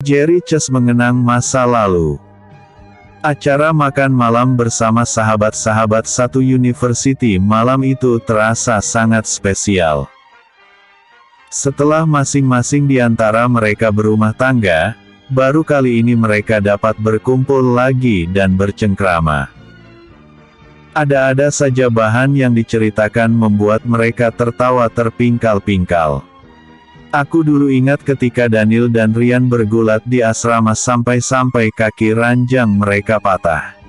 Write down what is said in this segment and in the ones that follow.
Jerry Chess mengenang masa lalu. Acara makan malam bersama sahabat-sahabat satu university malam itu terasa sangat spesial. Setelah masing-masing di antara mereka berumah tangga, baru kali ini mereka dapat berkumpul lagi dan bercengkrama. Ada-ada saja bahan yang diceritakan membuat mereka tertawa terpingkal-pingkal. Aku dulu ingat ketika Daniel dan Ryan bergulat di asrama sampai-sampai kaki ranjang mereka patah.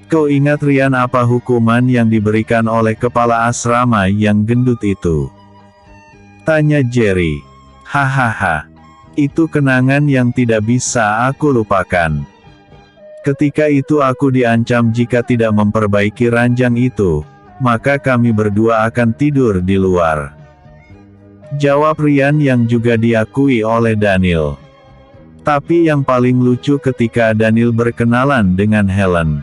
Kau ingat Ryan apa hukuman yang diberikan oleh kepala asrama yang gendut itu? Tanya Jerry. Hahaha. Itu kenangan yang tidak bisa aku lupakan. Ketika itu aku diancam jika tidak memperbaiki ranjang itu, maka kami berdua akan tidur di luar. Jawab Ryan yang juga diakui oleh Daniel. Tapi yang paling lucu ketika Daniel berkenalan dengan Helen.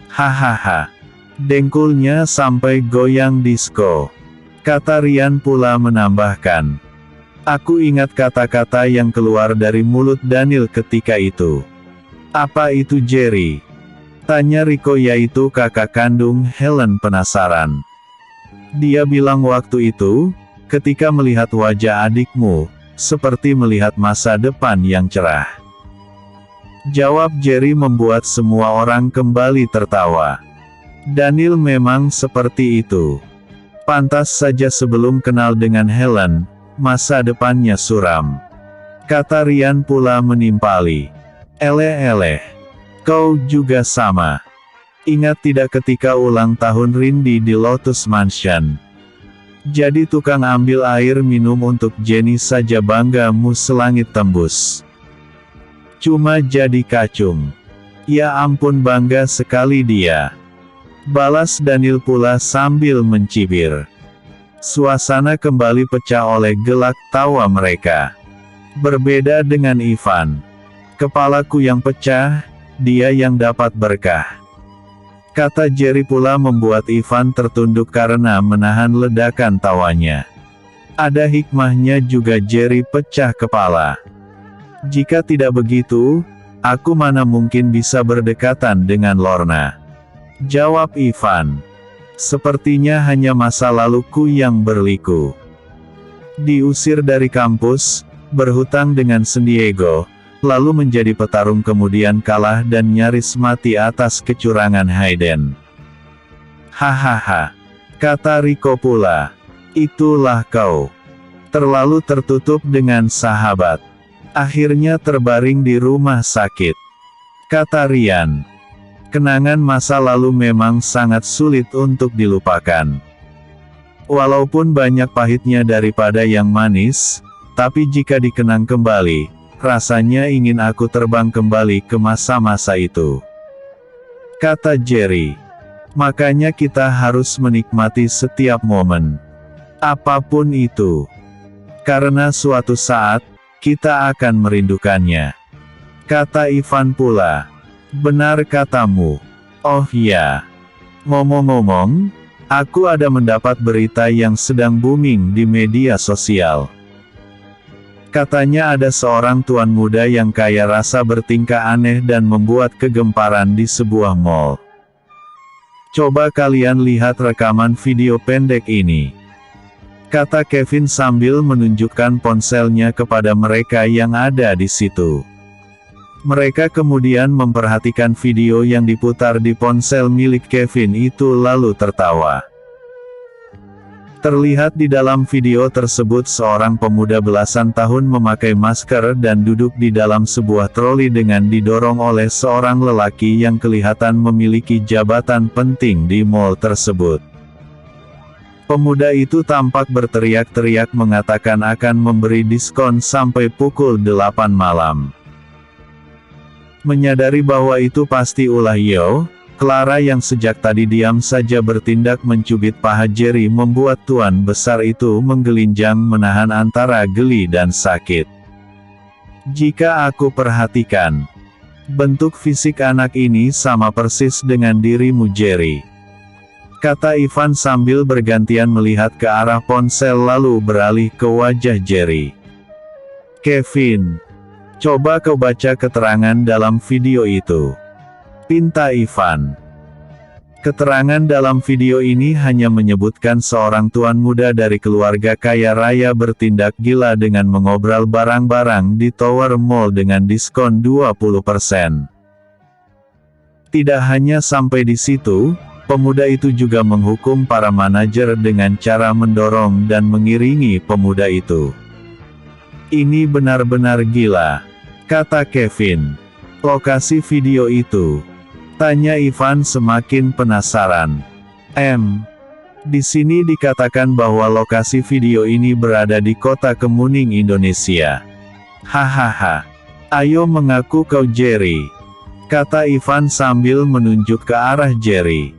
Hahaha. Dengkulnya sampai goyang disko. Kata Ryan pula menambahkan. Aku ingat kata-kata yang keluar dari mulut Daniel ketika itu. Apa itu Jerry? Tanya Rico yaitu kakak kandung Helen penasaran. Dia bilang waktu itu, ketika melihat wajah adikmu, seperti melihat masa depan yang cerah. Jawab Jerry membuat semua orang kembali tertawa. Daniel memang seperti itu. Pantas saja sebelum kenal dengan Helen, masa depannya suram. Kata Ryan pula menimpali. Eleh-eleh. Kau juga sama. Ingat tidak ketika ulang tahun Rindy di Lotus Mansion? Jadi tukang ambil air minum untuk Jenny saja banggamu selangit tembus. Cuma jadi kacung. Ya ampun bangga sekali dia. Balas Daniel pula sambil mencibir. Suasana kembali pecah oleh gelak tawa mereka. Berbeda dengan Ivan. Kepalaku yang pecah, dia yang dapat berkah. Kata Jerry pula membuat Ivan tertunduk karena menahan ledakan tawanya. Ada hikmahnya juga Jerry pecah kepala. Jika tidak begitu, aku mana mungkin bisa berdekatan dengan Lorna. Jawab Ivan. Sepertinya hanya masa laluku yang berliku. Diusir dari kampus, berhutang dengan San Diego, lalu menjadi petarung kemudian kalah dan nyaris mati atas kecurangan Hayden. Hahaha. Kata Rico pula. Itulah kau. Terlalu tertutup dengan sahabat. Akhirnya terbaring di rumah sakit. Kata Ryan. Kenangan masa lalu memang sangat sulit untuk dilupakan. Walaupun banyak pahitnya daripada yang manis, tapi jika dikenang kembali, rasanya ingin aku terbang kembali ke masa-masa itu. Kata Jerry. Makanya kita harus menikmati setiap momen. Apapun itu. Karena suatu saat, kita akan merindukannya. Kata Ivan pula. Benar katamu. Oh ya. Ngomong-ngomong, aku ada mendapat berita yang sedang booming di media sosial. Katanya ada seorang tuan muda yang kaya rasa bertingkah aneh dan membuat kegemparan di sebuah mall. Coba kalian lihat rekaman video pendek ini. Kata Kevin sambil menunjukkan ponselnya kepada mereka yang ada di situ. Mereka kemudian memperhatikan video yang diputar di ponsel milik Kevin itu lalu tertawa. Terlihat di dalam video tersebut seorang pemuda belasan tahun memakai masker dan duduk di dalam sebuah troli dengan didorong oleh seorang lelaki yang kelihatan memiliki jabatan penting di mall tersebut. Pemuda itu tampak berteriak-teriak mengatakan akan memberi diskon sampai pukul 8 malam. Menyadari bahwa itu pasti ulah Yo, Clara yang sejak tadi diam saja bertindak mencubit paha Jerry membuat tuan besar itu menggelinjang menahan antara geli dan sakit. Jika aku perhatikan, bentuk fisik anak ini sama persis dengan dirimu Jerry. Kata Ivan sambil bergantian melihat ke arah ponsel lalu beralih ke wajah Jerry. Kevin. Coba kau baca keterangan dalam video itu. Pinta Ivan. Keterangan dalam video ini hanya menyebutkan seorang tuan muda dari keluarga kaya raya bertindak gila dengan mengobral barang-barang di Tower Mall dengan diskon 20%. Tidak hanya sampai di situ, pemuda itu juga menghukum para manajer dengan cara mendorong dan mengiringi pemuda itu. Ini benar-benar gila, kata Kevin. Lokasi video itu? Tanya Ivan semakin penasaran. Di sini dikatakan bahwa lokasi video ini berada di kota Kemuning, Indonesia. Hahaha. Ayo mengaku kau Jerry, kata Ivan sambil menunjuk ke arah Jerry.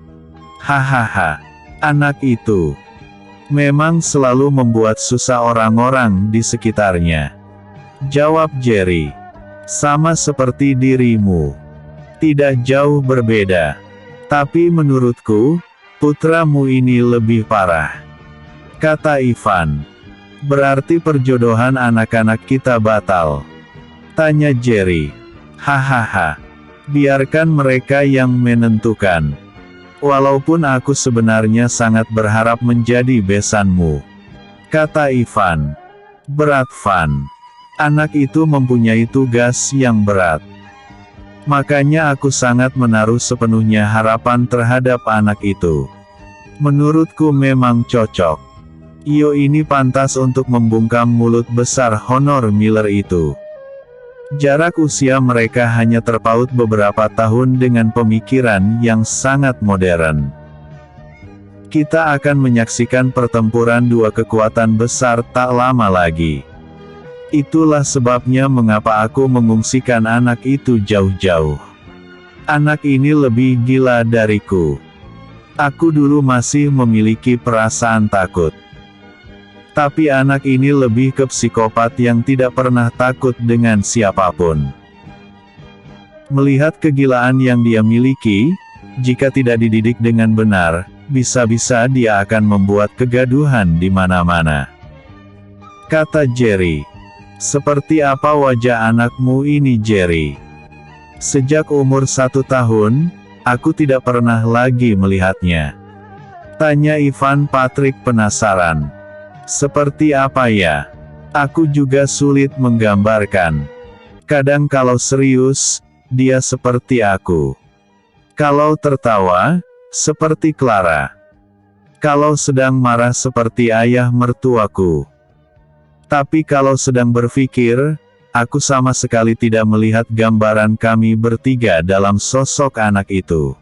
Hahaha. Anak itu memang selalu membuat susah orang-orang di sekitarnya, jawab Jerry. Sama seperti dirimu. Tidak jauh berbeda. Tapi menurutku, putramu ini lebih parah, kata Ivan. Berarti perjodohan anak-anak kita batal, tanya Jerry. Hahaha. Biarkan mereka yang menentukan. Walaupun aku sebenarnya sangat berharap menjadi besanmu, kata Ivan. Berat Van. Anak itu mempunyai tugas yang berat. Makanya aku sangat menaruh sepenuhnya harapan terhadap anak itu. Menurutku memang cocok. Iyo ini pantas untuk membungkam mulut besar Honor Miller itu. Jarak usia mereka hanya terpaut beberapa tahun dengan pemikiran yang sangat modern. Kita akan menyaksikan pertempuran dua kekuatan besar tak lama lagi. Itulah sebabnya mengapa aku mengungsikan anak itu jauh-jauh. Anak ini lebih gila dariku. Aku dulu masih memiliki perasaan takut. Tapi anak ini lebih ke psikopat yang tidak pernah takut dengan siapapun. Melihat kegilaan yang dia miliki, jika tidak dididik dengan benar, bisa-bisa dia akan membuat kegaduhan di mana-mana, kata Jerry. Seperti apa wajah anakmu ini Jerry? Sejak umur 1 tahun, aku tidak pernah lagi melihatnya, tanya Ivan Patrick penasaran. Seperti apa ya? Aku juga sulit menggambarkan. Kadang kalau serius, dia seperti aku. Kalau tertawa, seperti Clara. Kalau sedang marah seperti ayah mertuaku. Tapi kalau sedang berpikir, aku sama sekali tidak melihat gambaran kami bertiga dalam sosok anak itu,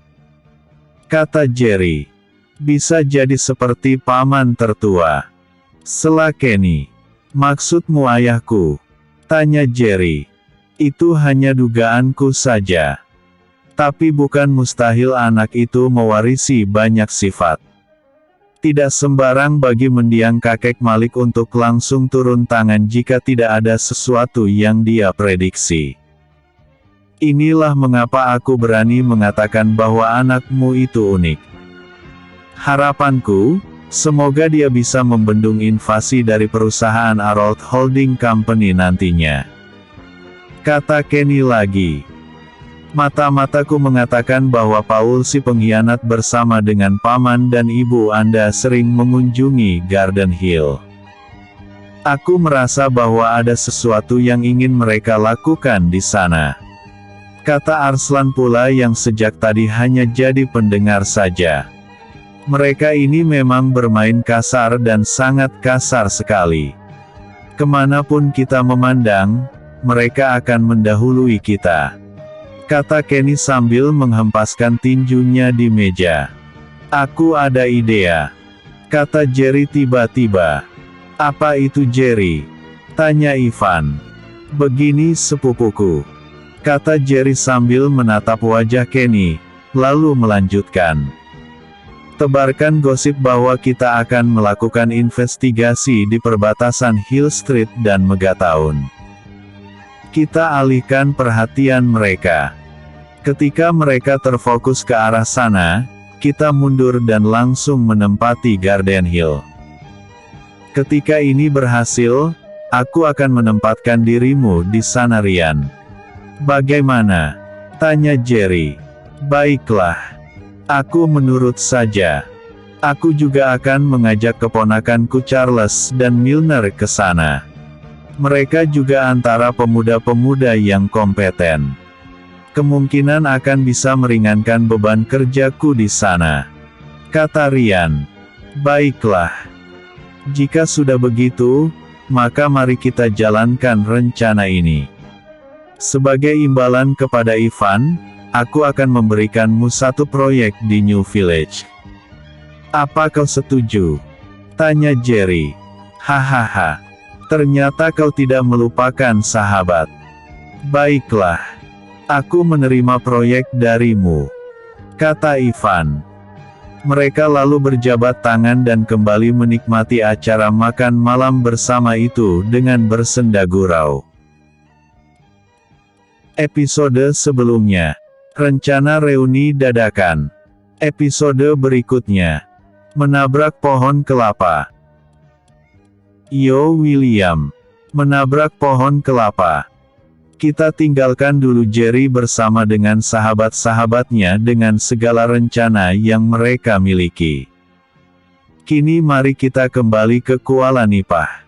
kata Jerry. Bisa jadi seperti paman tertua, sela Kenny. Maksudmu ayahku? Tanya Jerry. Itu hanya dugaanku saja. Tapi bukan mustahil anak itu mewarisi banyak sifat. Tidak sembarang bagi mendiang kakek Malik untuk langsung turun tangan jika tidak ada sesuatu yang dia prediksi. Inilah mengapa aku berani mengatakan bahwa anakmu itu unik. Harapanku, semoga dia bisa membendung invasi dari perusahaan Arold Holding Company nantinya, kata Kenny lagi. Mata-mataku mengatakan bahwa Paul si pengkhianat bersama dengan paman dan ibu Anda sering mengunjungi Garden Hill. Aku merasa bahwa ada sesuatu yang ingin mereka lakukan di sana, kata Arslan pula yang sejak tadi hanya jadi pendengar saja. Mereka ini memang bermain kasar dan sangat kasar sekali. Kemanapun kita memandang, mereka akan mendahului kita, kata Kenny sambil menghempaskan tinjunya di meja. Aku ada ide, kata Jerry tiba-tiba. Apa itu Jerry? Tanya Ivan. Begini sepupuku, kata Jerry sambil menatap wajah Kenny, lalu melanjutkan. Tebarkan gosip bahwa kita akan melakukan investigasi di perbatasan Hill Street dan Megatown. Kita alihkan perhatian mereka. Ketika mereka terfokus ke arah sana, kita mundur dan langsung menempati Garden Hill. Ketika ini berhasil, Aku akan menempatkan dirimu di sana Rian. Bagaimana? Tanya Jerry. Baiklah. Aku menurut saja. Aku juga akan mengajak keponakanku Charles dan Milner ke sana. Mereka juga antara pemuda-pemuda yang kompeten. Kemungkinan akan bisa meringankan beban kerjaku di sana. Kata Rian. Baiklah. Jika sudah begitu, maka mari kita jalankan rencana ini. Sebagai imbalan kepada Ivan, aku akan memberikanmu satu proyek di New Village. Apa kau setuju? Tanya Jerry. Hahaha. Ternyata kau tidak melupakan sahabat. Baiklah. Aku menerima proyek darimu. Kata Ivan. Mereka lalu berjabat tangan dan kembali menikmati acara makan malam bersama itu dengan bersenda gurau. Episode sebelumnya. Rencana reuni dadakan. Episode berikutnya. Menabrak pohon kelapa. Yo William. Menabrak pohon kelapa. Kita tinggalkan dulu Jerry bersama dengan sahabat-sahabatnya dengan segala rencana yang mereka miliki. Kini mari kita kembali ke Kuala Nipah.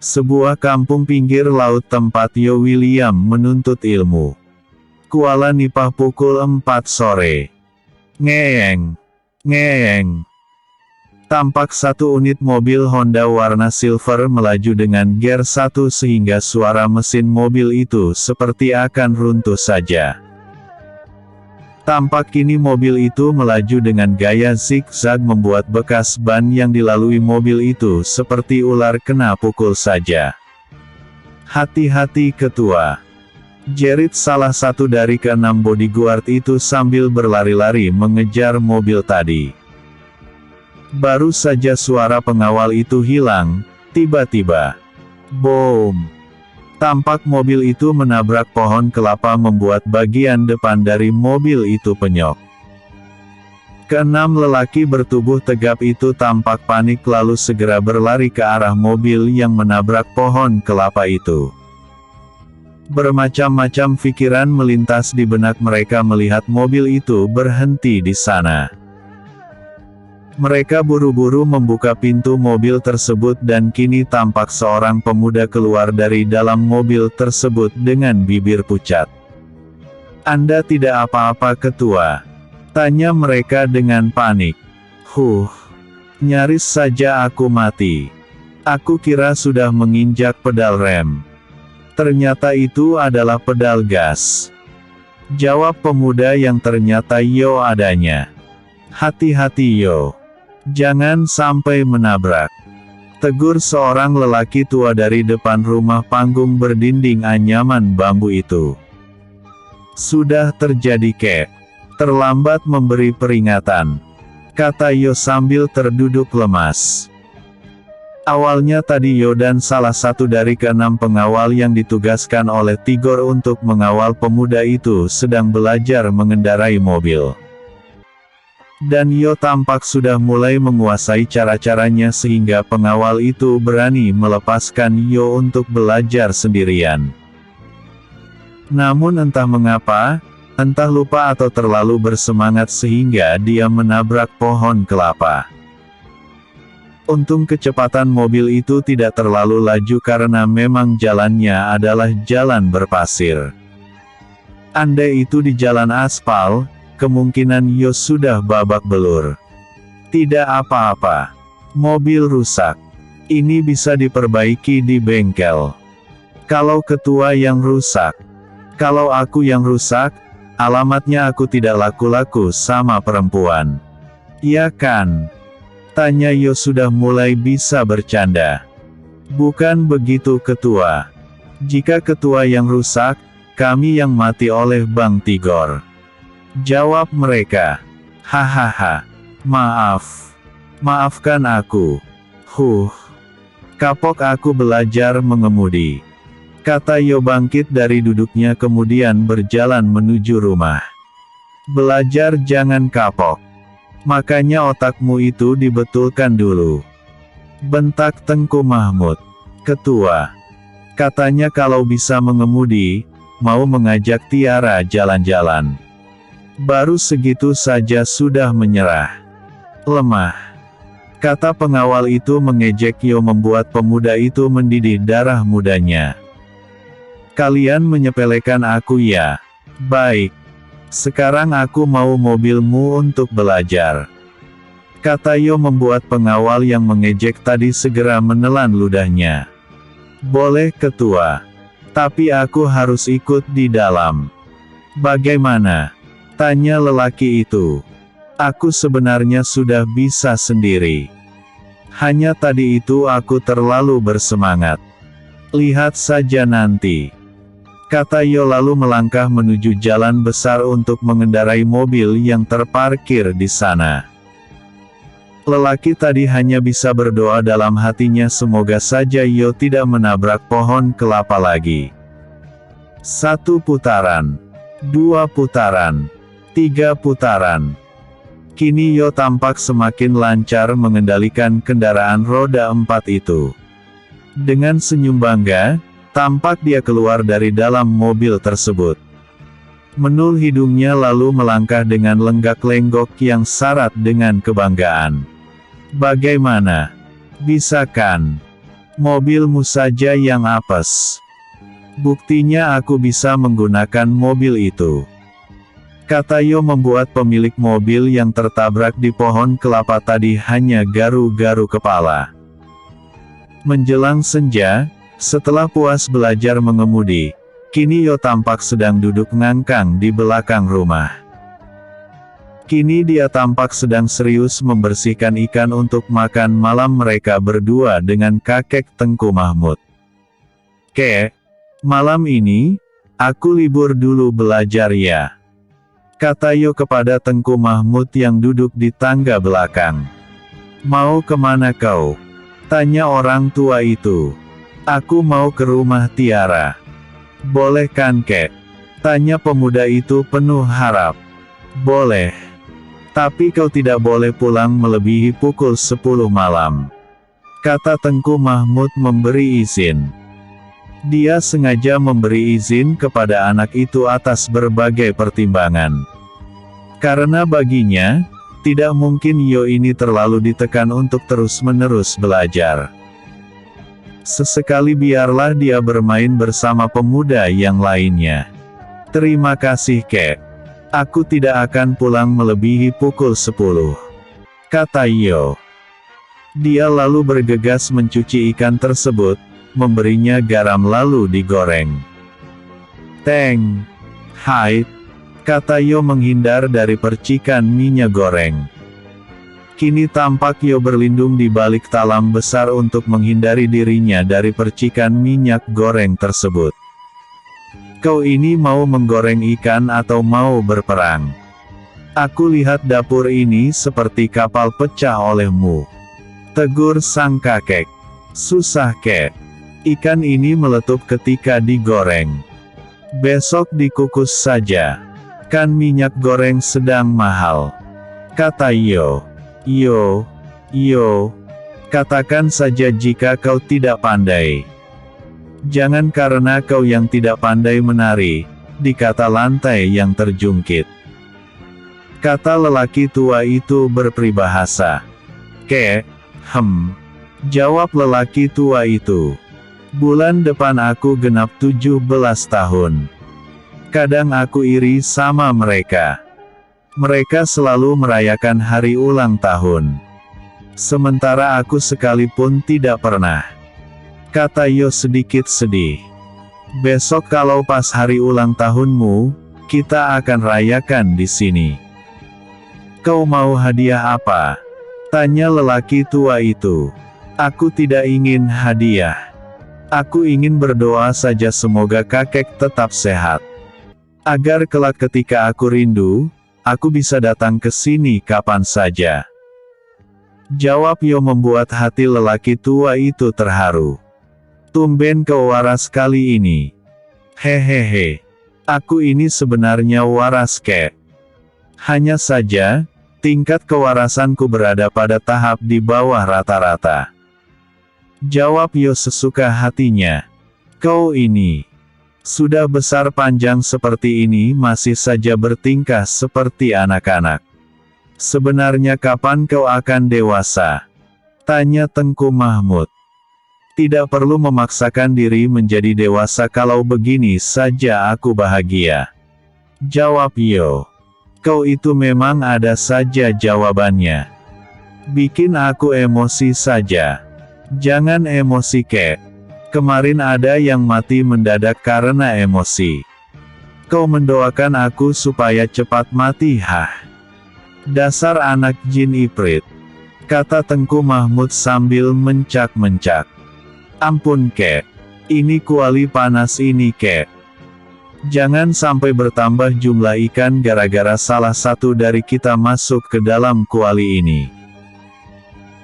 Sebuah kampung pinggir laut tempat Yo William menuntut ilmu. Kuala Nipah pukul 4 sore. Ngeeng. Ngeeng. Tampak satu unit mobil Honda warna silver melaju dengan gear 1 sehingga suara mesin mobil itu seperti akan runtuh saja. Tampak kini mobil itu melaju dengan gaya zigzag membuat bekas ban yang dilalui mobil itu seperti ular kena pukul saja. Hati-hati ketua. Jerit salah satu dari keenam bodyguard itu sambil berlari-lari mengejar mobil tadi. Baru saja suara pengawal itu hilang, tiba-tiba. Boom! Tampak mobil itu menabrak pohon kelapa membuat bagian depan dari mobil itu penyok. Keenam lelaki bertubuh tegap itu tampak panik lalu segera berlari ke arah mobil yang menabrak pohon kelapa itu. Bermacam-macam pikiran melintas di benak mereka melihat mobil itu berhenti di sana. Mereka buru-buru membuka pintu mobil tersebut dan kini tampak seorang pemuda keluar dari dalam mobil tersebut dengan bibir pucat. Anda tidak apa-apa ketua? Tanya mereka dengan panik. Nyaris saja aku mati. Aku kira sudah menginjak pedal rem. Ternyata itu adalah pedal gas. Jawab pemuda yang ternyata Yo adanya. Hati-hati Yo. Jangan sampai menabrak. Tegur seorang lelaki tua dari depan rumah panggung berdinding anyaman bambu itu. Sudah terjadi kek. Terlambat memberi peringatan. Kata Yo sambil terduduk lemas. Awalnya tadi Yo dan salah satu dari keenam pengawal yang ditugaskan oleh Tigor untuk mengawal pemuda itu sedang belajar mengendarai mobil. Dan Yo tampak sudah mulai menguasai cara-caranya sehingga pengawal itu berani melepaskan Yo untuk belajar sendirian. Namun entah mengapa, entah lupa atau terlalu bersemangat sehingga dia menabrak pohon kelapa. Untung kecepatan mobil itu tidak terlalu laju karena memang jalannya adalah jalan berpasir. Andai itu di jalan aspal, kemungkinan Yo sudah babak belur. Tidak apa-apa. Mobil rusak. Ini bisa diperbaiki di bengkel. Kalau ketua yang rusak. Kalau aku yang rusak, alamatnya aku tidak laku-laku sama perempuan. Iya kan? Tanya Yo sudah mulai bisa bercanda. Bukan begitu ketua. Jika ketua yang rusak, kami yang mati oleh Bang Tigor. Jawab mereka. Hahaha. Maaf. Maafkan aku. Kapok aku belajar mengemudi. Kata Yo bangkit dari duduknya kemudian berjalan menuju rumah. Belajar jangan kapok. Makanya otakmu itu dibetulkan dulu. Bentak Tengku Mahmud. Ketua. Katanya kalau bisa mengemudi, mau mengajak Tiara jalan-jalan. Baru segitu saja sudah menyerah. Lemah. Kata pengawal itu mengejek Yo membuat pemuda itu mendidih darah mudanya. Kalian menyepelekan aku ya? Baik. Sekarang aku mau mobilmu untuk belajar. Kata Yo membuat pengawal yang mengejek tadi segera menelan ludahnya. Boleh ketua. Tapi aku harus ikut di dalam. Bagaimana? Tanya lelaki itu. Aku sebenarnya sudah bisa sendiri. Hanya tadi itu aku terlalu bersemangat. Lihat saja nanti. Kata Yo lalu melangkah menuju jalan besar untuk mengendarai mobil yang terparkir di sana. Lelaki tadi hanya bisa berdoa dalam hatinya semoga saja Yo tidak menabrak pohon kelapa lagi. 1 putaran. 2 putaran. 3 putaran. Kini Yo tampak semakin lancar mengendalikan kendaraan roda 4 itu. Dengan senyum bangga, tampak dia keluar dari dalam mobil tersebut. Menul hidungnya lalu melangkah dengan lenggak-lenggok yang syarat dengan kebanggaan. Bagaimana? Bisa kan? Mobilmu saja yang apes. Buktinya aku bisa menggunakan mobil itu. Kata Yo membuat pemilik mobil yang tertabrak di pohon kelapa tadi hanya garu-garu kepala. Menjelang senja, setelah puas belajar mengemudi, kini Yo tampak sedang duduk ngangkang di belakang rumah. Kini dia tampak sedang serius membersihkan ikan untuk makan malam mereka berdua dengan kakek Tengku Mahmud. Kek, malam ini, aku libur dulu belajar ya. Kata Yo kepada Tengku Mahmud yang duduk di tangga belakang. Mau kemana kau? Tanya orang tua itu. Aku mau ke rumah Tiara. Boleh kan kek? Tanya pemuda itu penuh harap. Boleh. Tapi kau tidak boleh pulang melebihi pukul 10 malam. Kata Tengku Mahmud memberi izin. Dia sengaja memberi izin kepada anak itu atas berbagai pertimbangan. Karena baginya, tidak mungkin Yo ini terlalu ditekan untuk terus-menerus belajar. Sesekali biarlah dia bermain bersama pemuda yang lainnya. Terima kasih kek. Aku tidak akan pulang melebihi pukul 10. Kata Yo. Dia lalu bergegas mencuci ikan tersebut, memberinya garam lalu digoreng. Teng. Hai. Kata Yo menghindar dari percikan minyak goreng. Kini tampak Yo berlindung di balik talam besar untuk menghindari dirinya dari percikan minyak goreng tersebut. Kau ini mau menggoreng ikan atau mau berperang? Aku lihat dapur ini seperti kapal pecah olehmu. Tegur sang kakek. Susah kek. Ikan ini meletup ketika digoreng. Besok dikukus saja. Kan minyak goreng sedang mahal. Kata Yo. Yo. Katakan saja jika kau tidak pandai. Jangan karena kau yang tidak pandai menari, dikata lantai yang terjungkit. Kata lelaki tua itu berperibahasa. Kek, jawab lelaki tua itu. Bulan depan aku genap 17 tahun. Kadang aku iri sama mereka. Mereka selalu merayakan hari ulang tahun. Sementara aku sekalipun tidak pernah. Kata Yo sedikit sedih. Besok kalau pas hari ulang tahunmu, kita akan rayakan di sini. Kau mau hadiah apa? Tanya lelaki tua itu. Aku tidak ingin hadiah. Aku ingin berdoa saja semoga kakek tetap sehat. Agar kelak ketika aku rindu, aku bisa datang ke sini kapan saja. Jawab Yo membuat hati lelaki tua itu terharu. Tumben kau waras kali ini. Hehehe. Aku ini sebenarnya waras kek. Hanya saja, tingkat kewarasanku berada pada tahap di bawah rata-rata. Jawab Yo sesuka hatinya. Kau ini sudah besar panjang seperti ini masih saja bertingkah seperti anak-anak. Sebenarnya kapan kau akan dewasa? Tanya Tengku Mahmud. Tidak perlu memaksakan diri menjadi dewasa kalau begini saja aku bahagia. Jawab Yo. Kau itu memang ada saja jawabannya. Bikin aku emosi saja. Jangan emosi kek. Kemarin ada yang mati mendadak karena emosi. Kau mendoakan aku supaya cepat mati, hah? Dasar anak jin iprit, kata Tengku Mahmud sambil mencak-mencak. Ampun kek, ini kuali panas ini kek. Jangan sampai bertambah jumlah ikan gara-gara salah satu dari kita masuk ke dalam kuali ini.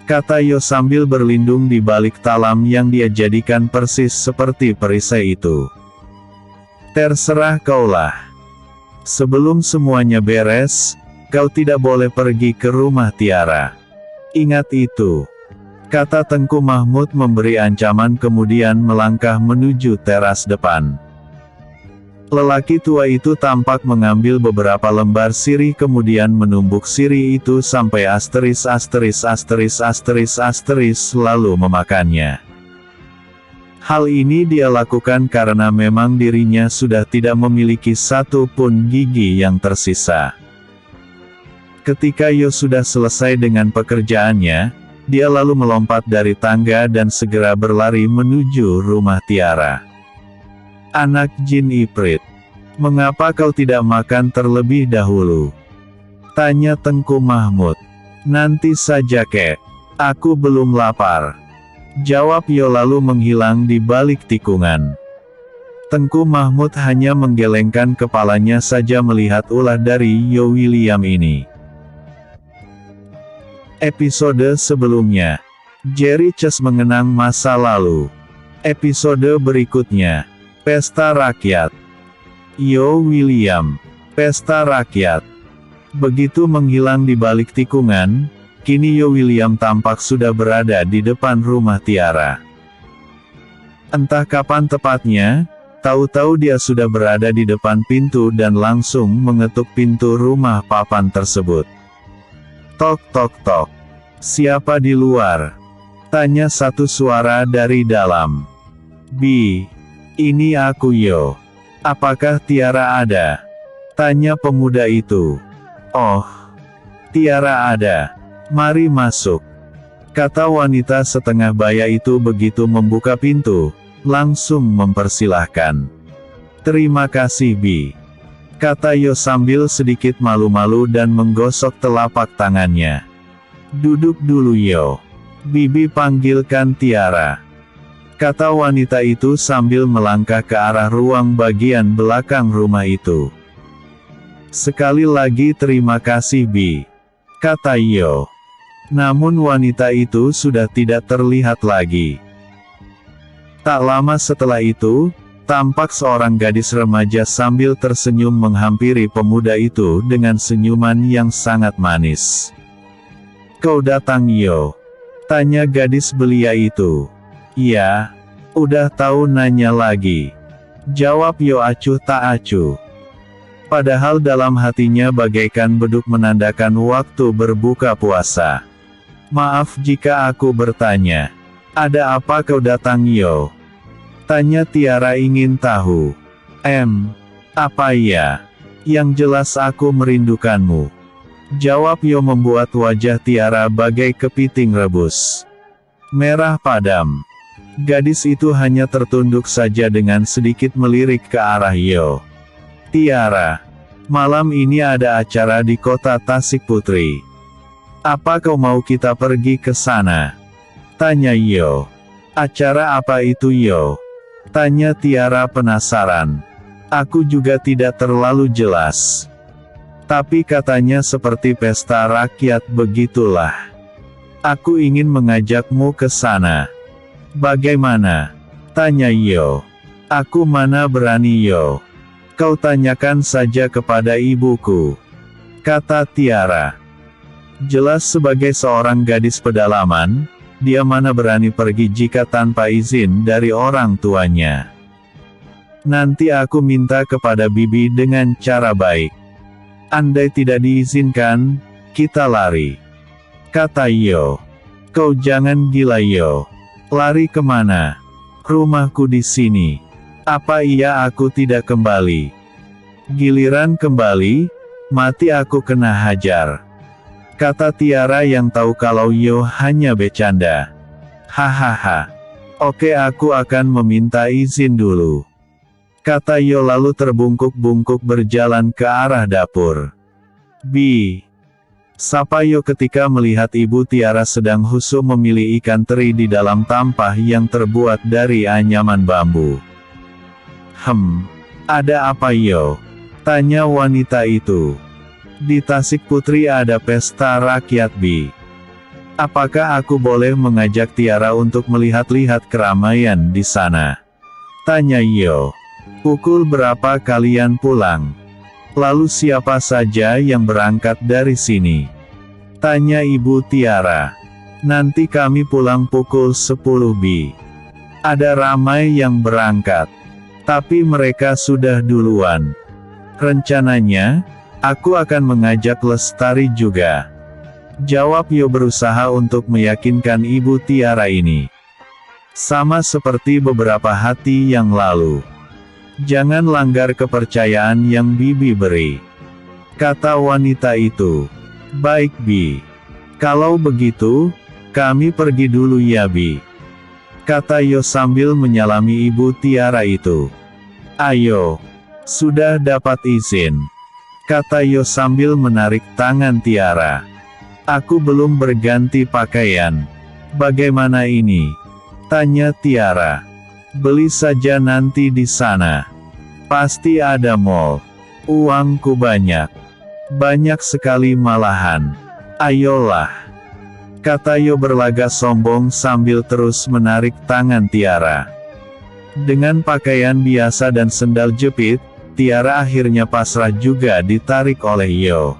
Kata Yo sambil berlindung di balik talam yang dia jadikan persis seperti perisai itu. Terserah kaulah. Sebelum semuanya beres, kau tidak boleh pergi ke rumah Tiara. Ingat itu. Kata Tengku Mahmud memberi ancaman kemudian melangkah menuju teras depan. Lelaki tua itu tampak mengambil beberapa lembar sirih kemudian menumbuk sirih itu sampai lalu memakannya. Hal ini dia lakukan karena memang dirinya sudah tidak memiliki satu pun gigi yang tersisa. Ketika Yo sudah selesai dengan pekerjaannya, dia lalu melompat dari tangga dan segera berlari menuju rumah Tiara. Anak jin iprit, mengapa kau tidak makan terlebih dahulu? Tanya Tengku Mahmud. Nanti saja kek, aku belum lapar. Jawab Yo lalu menghilang di balik tikungan. Tengku Mahmud hanya menggelengkan kepalanya saja melihat ulah dari Yo William ini. Episode sebelumnya, Jerry Chess mengenang masa lalu. Episode berikutnya, Pesta Rakyat. Yo William, Pesta Rakyat. Begitu menghilang di balik tikungan, kini Yo William tampak sudah berada di depan rumah Tiara. Entah kapan tepatnya, tahu-tahu dia sudah berada di depan pintu dan langsung mengetuk pintu rumah papan tersebut. Tok tok tok. Siapa di luar? Tanya satu suara dari dalam. Bi. Ini aku Yo. Apakah Tiara ada? Tanya pemuda itu. Oh. Tiara ada. Mari masuk. Kata wanita setengah baya itu begitu membuka pintu, langsung mempersilahkan. Terima kasih Bi. Kata Yo sambil sedikit malu-malu dan menggosok telapak tangannya. Duduk dulu Yo. Bibi panggilkan Tiara. Kata wanita itu sambil melangkah ke arah ruang bagian belakang rumah itu. Sekali lagi terima kasih Bi. Kata Yo. Namun wanita itu sudah tidak terlihat lagi. Tak lama setelah itu, tampak seorang gadis remaja sambil tersenyum menghampiri pemuda itu dengan senyuman yang sangat manis. Kau datang Yo? Tanya gadis belia itu. Iya, udah tahu nanya lagi. Jawab Yo acuh tak acuh. Padahal dalam hatinya bagaikan beduk menandakan waktu berbuka puasa. Maaf jika aku bertanya. Ada apa kau datang Yo? Tanya Tiara ingin tahu. Apa ya? Yang jelas aku merindukanmu. Jawab Yo membuat wajah Tiara bagai kepiting rebus. Merah padam. Gadis itu hanya tertunduk saja dengan sedikit melirik ke arah Yo. Tiara, malam ini ada acara di kota Tasik Putri. Apa kau mau kita pergi ke sana? Tanya Yo. Acara apa itu Yo? Tanya Tiara penasaran. Aku juga tidak terlalu jelas. Tapi katanya seperti pesta rakyat begitulah. Aku ingin mengajakmu ke sana. Bagaimana? Tanya Yo. Aku mana berani Yo. Kau tanyakan saja kepada ibuku. Kata Tiara. Jelas sebagai seorang gadis pedalaman, dia mana berani pergi jika tanpa izin dari orang tuanya. Nanti aku minta kepada bibi dengan cara baik. Andai tidak diizinkan, kita lari. Kata Yo. Kau jangan gila Yo. Lari kemana? Rumahku di sini. Apa iya aku tidak kembali? Giliran kembali, mati aku kena hajar. Kata Tiara yang tahu kalau Yo hanya bercanda. Hahaha. Oke, aku akan meminta izin dulu. Kata Yo lalu terbungkuk-bungkuk berjalan ke arah dapur. Bi. Sapa Yo ketika melihat Ibu Tiara sedang husyuk memilih ikan teri di dalam tampah yang terbuat dari anyaman bambu. Ada apa Yo? Tanya wanita itu. Di Tasik Putri ada pesta rakyat Bi. Apakah aku boleh mengajak Tiara untuk melihat-lihat keramaian di sana? Tanya Yo. Pukul berapa kalian pulang? Lalu siapa saja yang berangkat dari sini? Tanya Ibu Tiara. Nanti kami pulang pukul 10 Bi. Ada ramai yang berangkat. Tapi mereka sudah duluan. Rencananya, aku akan mengajak Lestari juga. Jawab Yo berusaha untuk meyakinkan Ibu Tiara ini. Sama seperti beberapa hati yang lalu. Jangan langgar kepercayaan yang Bibi beri. Kata wanita itu. Baik Bi. Kalau begitu, kami pergi dulu ya Bi. Kata Yo sambil menyalami Ibu Tiara itu. Ayo. Sudah dapat izin. Kata Yo sambil menarik tangan Tiara. Aku belum berganti pakaian. Bagaimana ini? Tanya Tiara. Beli saja nanti di sana. Pasti ada mall. Uangku banyak. Banyak sekali malahan. Ayolah. Kata Yo berlagak sombong sambil terus menarik tangan Tiara. Dengan pakaian biasa dan sendal jepit, Tiara akhirnya pasrah juga ditarik oleh Yo.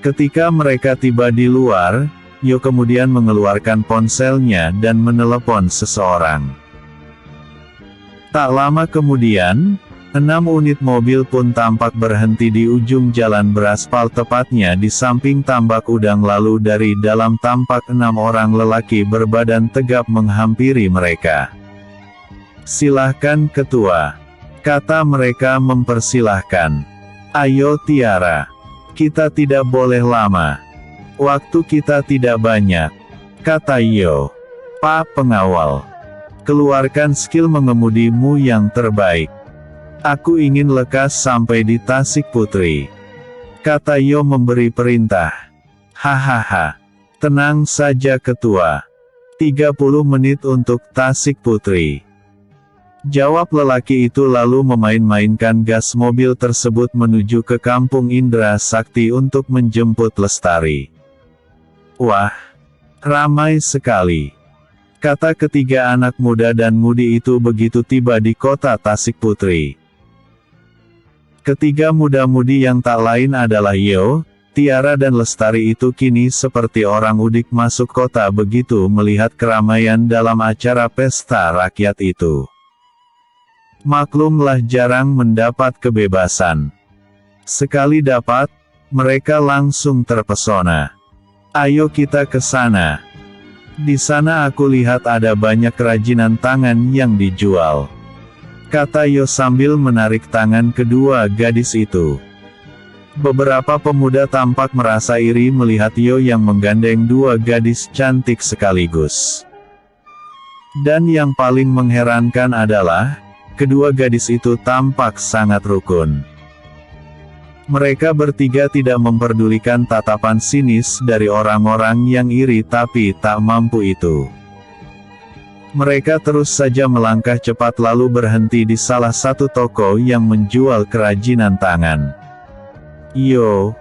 Ketika mereka tiba di luar, Yo kemudian mengeluarkan ponselnya dan menelepon seseorang. Tak lama kemudian, 6 unit mobil pun tampak berhenti di ujung jalan beraspal tepatnya di samping tambak udang lalu dari dalam tampak 6 orang lelaki berbadan tegap menghampiri mereka. Silahkan ketua. Kata mereka mempersilahkan. Ayo Tiara. Kita tidak boleh lama. Waktu kita tidak banyak. Kata Yo. Pak pengawal. Keluarkan skill mengemudimu yang terbaik. Aku ingin lekas sampai di Tasik Putri. Kata Yo memberi perintah. Hahaha. Tenang saja ketua. 30 menit untuk Tasik Putri. Jawab lelaki itu lalu memain-mainkan gas mobil tersebut menuju ke kampung Indra Sakti untuk menjemput Lestari. Wah. Ramai sekali. Kata ketiga anak muda dan mudi itu begitu tiba di kota Tasik Putri. Ketiga muda-mudi yang tak lain adalah Yo, Tiara dan Lestari itu kini seperti orang udik masuk kota begitu melihat keramaian dalam acara pesta rakyat itu. Maklumlah jarang mendapat kebebasan. Sekali dapat, mereka langsung terpesona. Ayo kita ke sana. Di sana aku lihat ada banyak kerajinan tangan yang dijual. Kata Yo sambil menarik tangan kedua gadis itu. Beberapa pemuda tampak merasa iri melihat Yo yang menggandeng dua gadis cantik sekaligus. Dan yang paling mengherankan adalah, kedua gadis itu tampak sangat rukun. Mereka bertiga tidak memperdulikan tatapan sinis dari orang-orang yang iri tapi tak mampu itu. Mereka terus saja melangkah cepat lalu berhenti di salah satu toko yang menjual kerajinan tangan. Yo,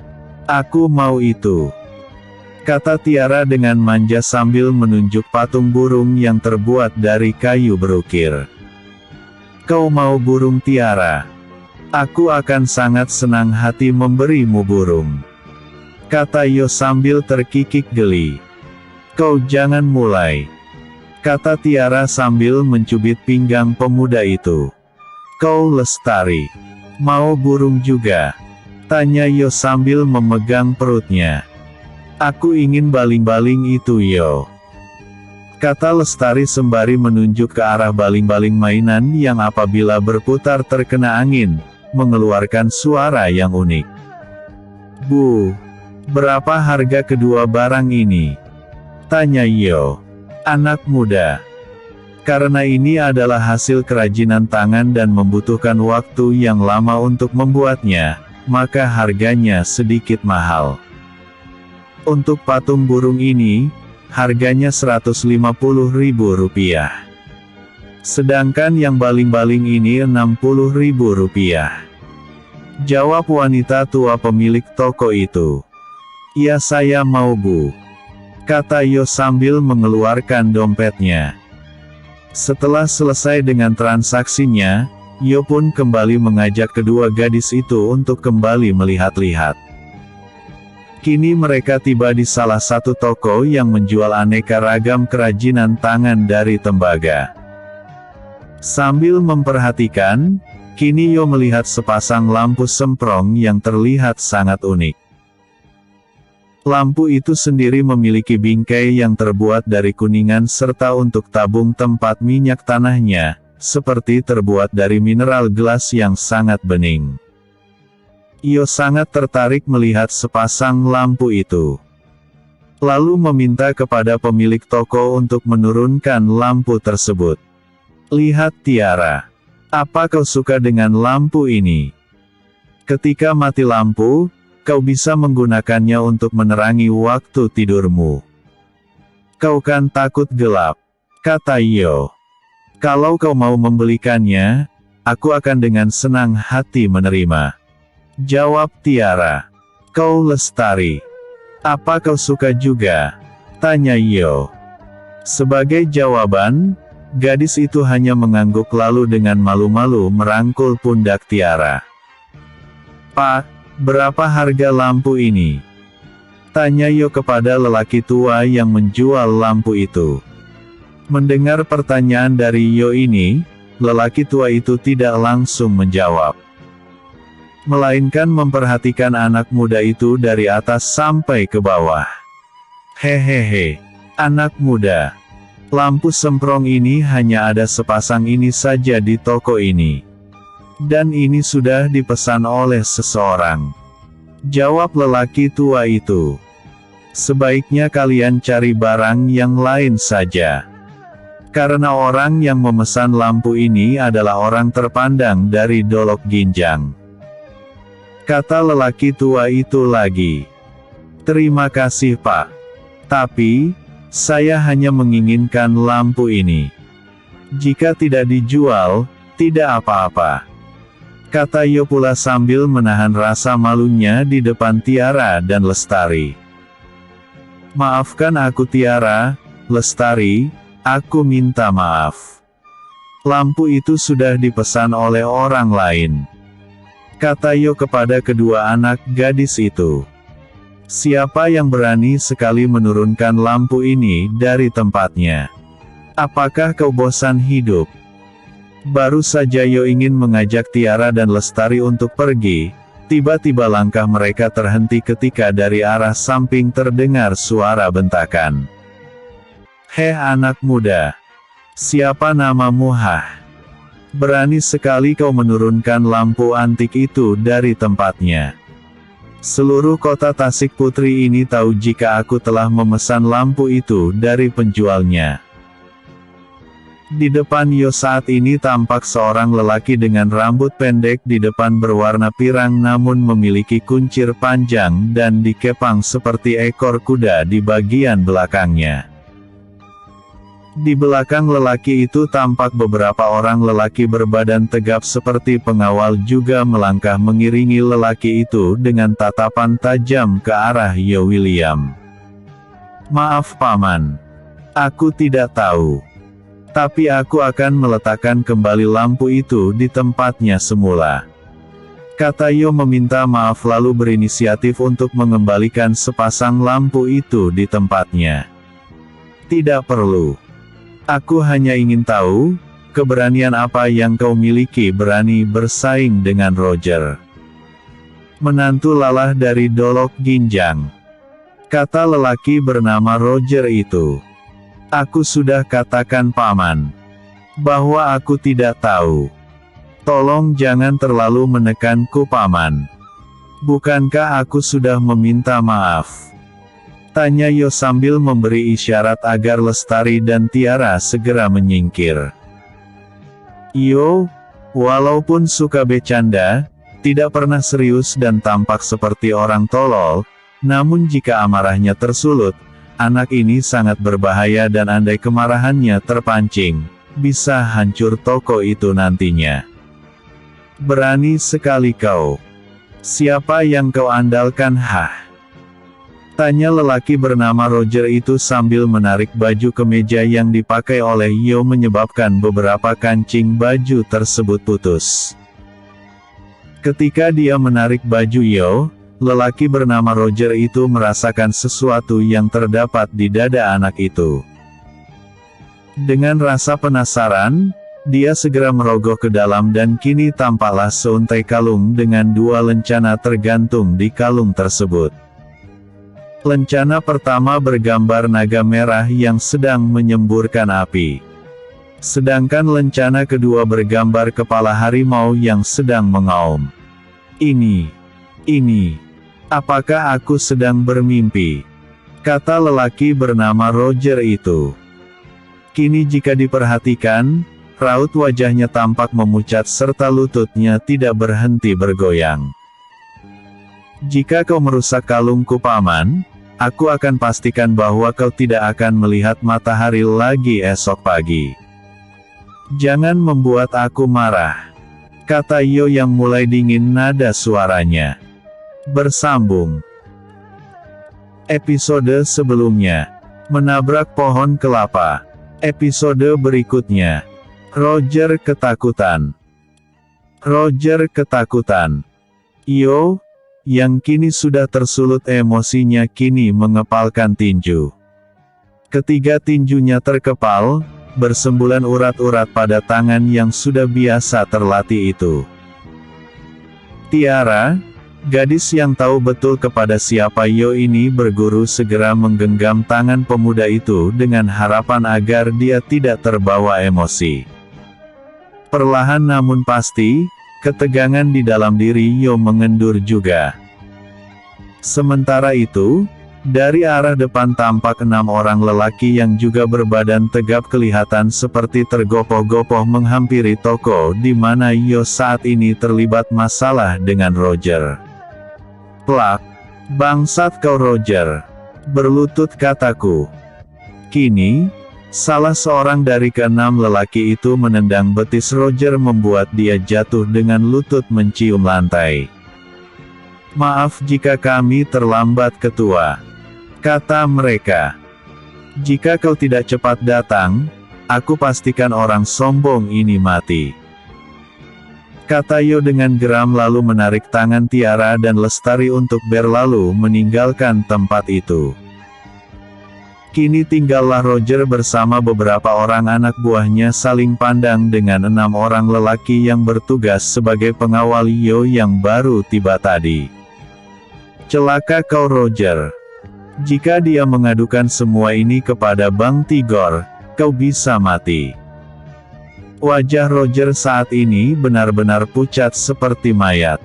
aku mau itu. Kata Tiara dengan manja sambil menunjuk patung burung yang terbuat dari kayu berukir. Kau mau burung Tiara? Aku akan sangat senang hati memberimu burung. Kata Yo sambil terkikik geli. Kau jangan mulai. Kata Tiara sambil mencubit pinggang pemuda itu. Kau Lestari. Mau burung juga? Tanya Yo sambil memegang perutnya. Aku ingin baling-baling itu Yo. Kata Lestari sembari menunjuk ke arah baling-baling mainan yang apabila berputar terkena angin, mengeluarkan suara yang unik. Bu, berapa harga kedua barang ini? Tanya Yo. Anak muda. Karena ini adalah hasil kerajinan tangan dan membutuhkan waktu yang lama untuk membuatnya, maka harganya sedikit mahal. Untuk patung burung ini, harganya Rp150.000. Sedangkan yang baling-baling ini Rp60.000. Jawab wanita tua pemilik toko itu. Ya saya mau Bu. Kata Yo sambil mengeluarkan dompetnya. Setelah selesai dengan transaksinya, Yo pun kembali mengajak kedua gadis itu untuk kembali melihat-lihat. Kini mereka tiba di salah satu toko yang menjual aneka ragam kerajinan tangan dari tembaga. Sambil memperhatikan, kini Yo melihat sepasang lampu semprong yang terlihat sangat unik. Lampu itu sendiri memiliki bingkai yang terbuat dari kuningan serta untuk tabung tempat minyak tanahnya, seperti terbuat dari mineral gelas yang sangat bening. Yo sangat tertarik melihat sepasang lampu itu. Lalu meminta kepada pemilik toko untuk menurunkan lampu tersebut. Lihat Tiara. Apa kau suka dengan lampu ini? Ketika mati lampu, kau bisa menggunakannya untuk menerangi waktu tidurmu. Kau kan takut gelap, kata Yo. Kalau kau mau membelikannya, aku akan dengan senang hati menerima. Jawab Tiara. Kau Lestari. Apa kau suka juga? Tanya Yo. Sebagai jawaban, gadis itu hanya mengangguk lalu dengan malu-malu merangkul pundak Tiara. Pak, berapa harga lampu ini? Tanya Yo kepada lelaki tua yang menjual lampu itu. Mendengar pertanyaan dari Yo ini, lelaki tua itu tidak langsung menjawab. Melainkan memperhatikan anak muda itu dari atas sampai ke bawah. Hehehe, anak muda. Lampu semprong ini hanya ada sepasang ini saja di toko ini. Dan ini sudah dipesan oleh seseorang. Jawab lelaki tua itu. Sebaiknya kalian cari barang yang lain saja. Karena orang yang memesan lampu ini adalah orang terpandang dari Dolok Ginjang. Kata lelaki tua itu lagi. Terima kasih Pak. Tapi, saya hanya menginginkan lampu ini. Jika tidak dijual, tidak apa-apa. Kata Yo pula sambil menahan rasa malunya di depan Tiara dan Lestari. Maafkan aku Tiara, Lestari, aku minta maaf. Lampu itu sudah dipesan oleh orang lain. Kata Yo kepada kedua anak gadis itu. Siapa yang berani sekali menurunkan lampu ini dari tempatnya? Apakah kau bosan hidup? Baru saja Yo ingin mengajak Tiara dan Lestari untuk pergi, tiba-tiba langkah mereka terhenti ketika dari arah samping terdengar suara bentakan. Heh anak muda. Siapa namamu Hah? Berani sekali kau menurunkan lampu antik itu dari tempatnya. Seluruh kota Tasik Putri ini tahu jika aku telah memesan lampu itu dari penjualnya. Di depan Yo saat ini tampak seorang lelaki dengan rambut pendek di depan berwarna pirang namun memiliki kuncir panjang dan dikepang seperti ekor kuda di bagian belakangnya. Di belakang lelaki itu tampak beberapa orang lelaki berbadan tegap seperti pengawal juga melangkah mengiringi lelaki itu dengan tatapan tajam ke arah Yo William. Maaf Paman. Aku tidak tahu. Tapi aku akan meletakkan kembali lampu itu di tempatnya semula. Kata Yo meminta maaf lalu berinisiatif untuk mengembalikan sepasang lampu itu di tempatnya. Tidak perlu. Aku hanya ingin tahu, keberanian apa yang kau miliki berani bersaing dengan Roger? Menantu lalah dari Dolok Ginjang. Kata lelaki bernama Roger itu. Aku sudah katakan paman, bahwa aku tidak tahu. Tolong jangan terlalu menekanku paman. Bukankah aku sudah meminta maaf? Tanya Yo sambil memberi isyarat agar Lestari dan Tiara segera menyingkir. Yo, walaupun suka bercanda, tidak pernah serius dan tampak seperti orang tolol, namun jika amarahnya tersulut, anak ini sangat berbahaya dan andai kemarahannya terpancing, bisa hancur toko itu nantinya. Berani sekali kau. Siapa yang kau andalkan hah? Tanya lelaki bernama Roger itu sambil menarik baju kemeja yang dipakai oleh Yo menyebabkan beberapa kancing baju tersebut putus. Ketika dia menarik baju Yo, lelaki bernama Roger itu merasakan sesuatu yang terdapat di dada anak itu. Dengan rasa penasaran, dia segera merogoh ke dalam dan kini tampaklah seuntai kalung dengan 2 lencana tergantung di kalung tersebut. Lencana pertama bergambar naga merah yang sedang menyemburkan api. Sedangkan lencana kedua bergambar kepala harimau yang sedang mengaum. Ini. Apakah aku sedang bermimpi? Kata lelaki bernama Roger itu. Kini jika diperhatikan, raut wajahnya tampak memucat serta lututnya tidak berhenti bergoyang. Jika kau merusak kalungku paman, aku akan pastikan bahwa kau tidak akan melihat matahari lagi esok pagi. Jangan membuat aku marah. Kata Yo yang mulai dingin nada suaranya. Bersambung. Episode sebelumnya. Menabrak pohon kelapa. Episode berikutnya. Roger ketakutan. Yo, yang kini sudah tersulut emosinya kini mengepalkan tinju. Ketiga tinjunya terkepal, bersembulan urat-urat pada tangan yang sudah biasa terlatih itu. Tiara, gadis yang tahu betul kepada siapa Yo ini berguru segera menggenggam tangan pemuda itu dengan harapan agar dia tidak terbawa emosi. Perlahan namun pasti, ketegangan di dalam diri Yo mengendur juga. Sementara itu, dari arah depan tampak 6 orang lelaki yang juga berbadan tegap kelihatan seperti tergopoh-gopoh menghampiri toko di mana Yo saat ini terlibat masalah dengan Roger. Plak! Bangsat kau Roger! Berlutut kataku. Kini, salah seorang dari ke-6 lelaki itu menendang betis Roger membuat dia jatuh dengan lutut mencium lantai. Maaf jika kami terlambat ketua. Kata mereka. Jika kau tidak cepat datang, aku pastikan orang sombong ini mati. Kata Yo dengan geram lalu menarik tangan Tiara dan Lestari untuk berlalu meninggalkan tempat itu. Kini tinggallah Roger bersama beberapa orang anak buahnya saling pandang dengan 6 orang lelaki yang bertugas sebagai pengawal Yo yang baru tiba tadi. Celaka kau Roger. Jika dia mengadukan semua ini kepada Bang Tigor, kau bisa mati. Wajah Roger saat ini benar-benar pucat seperti mayat.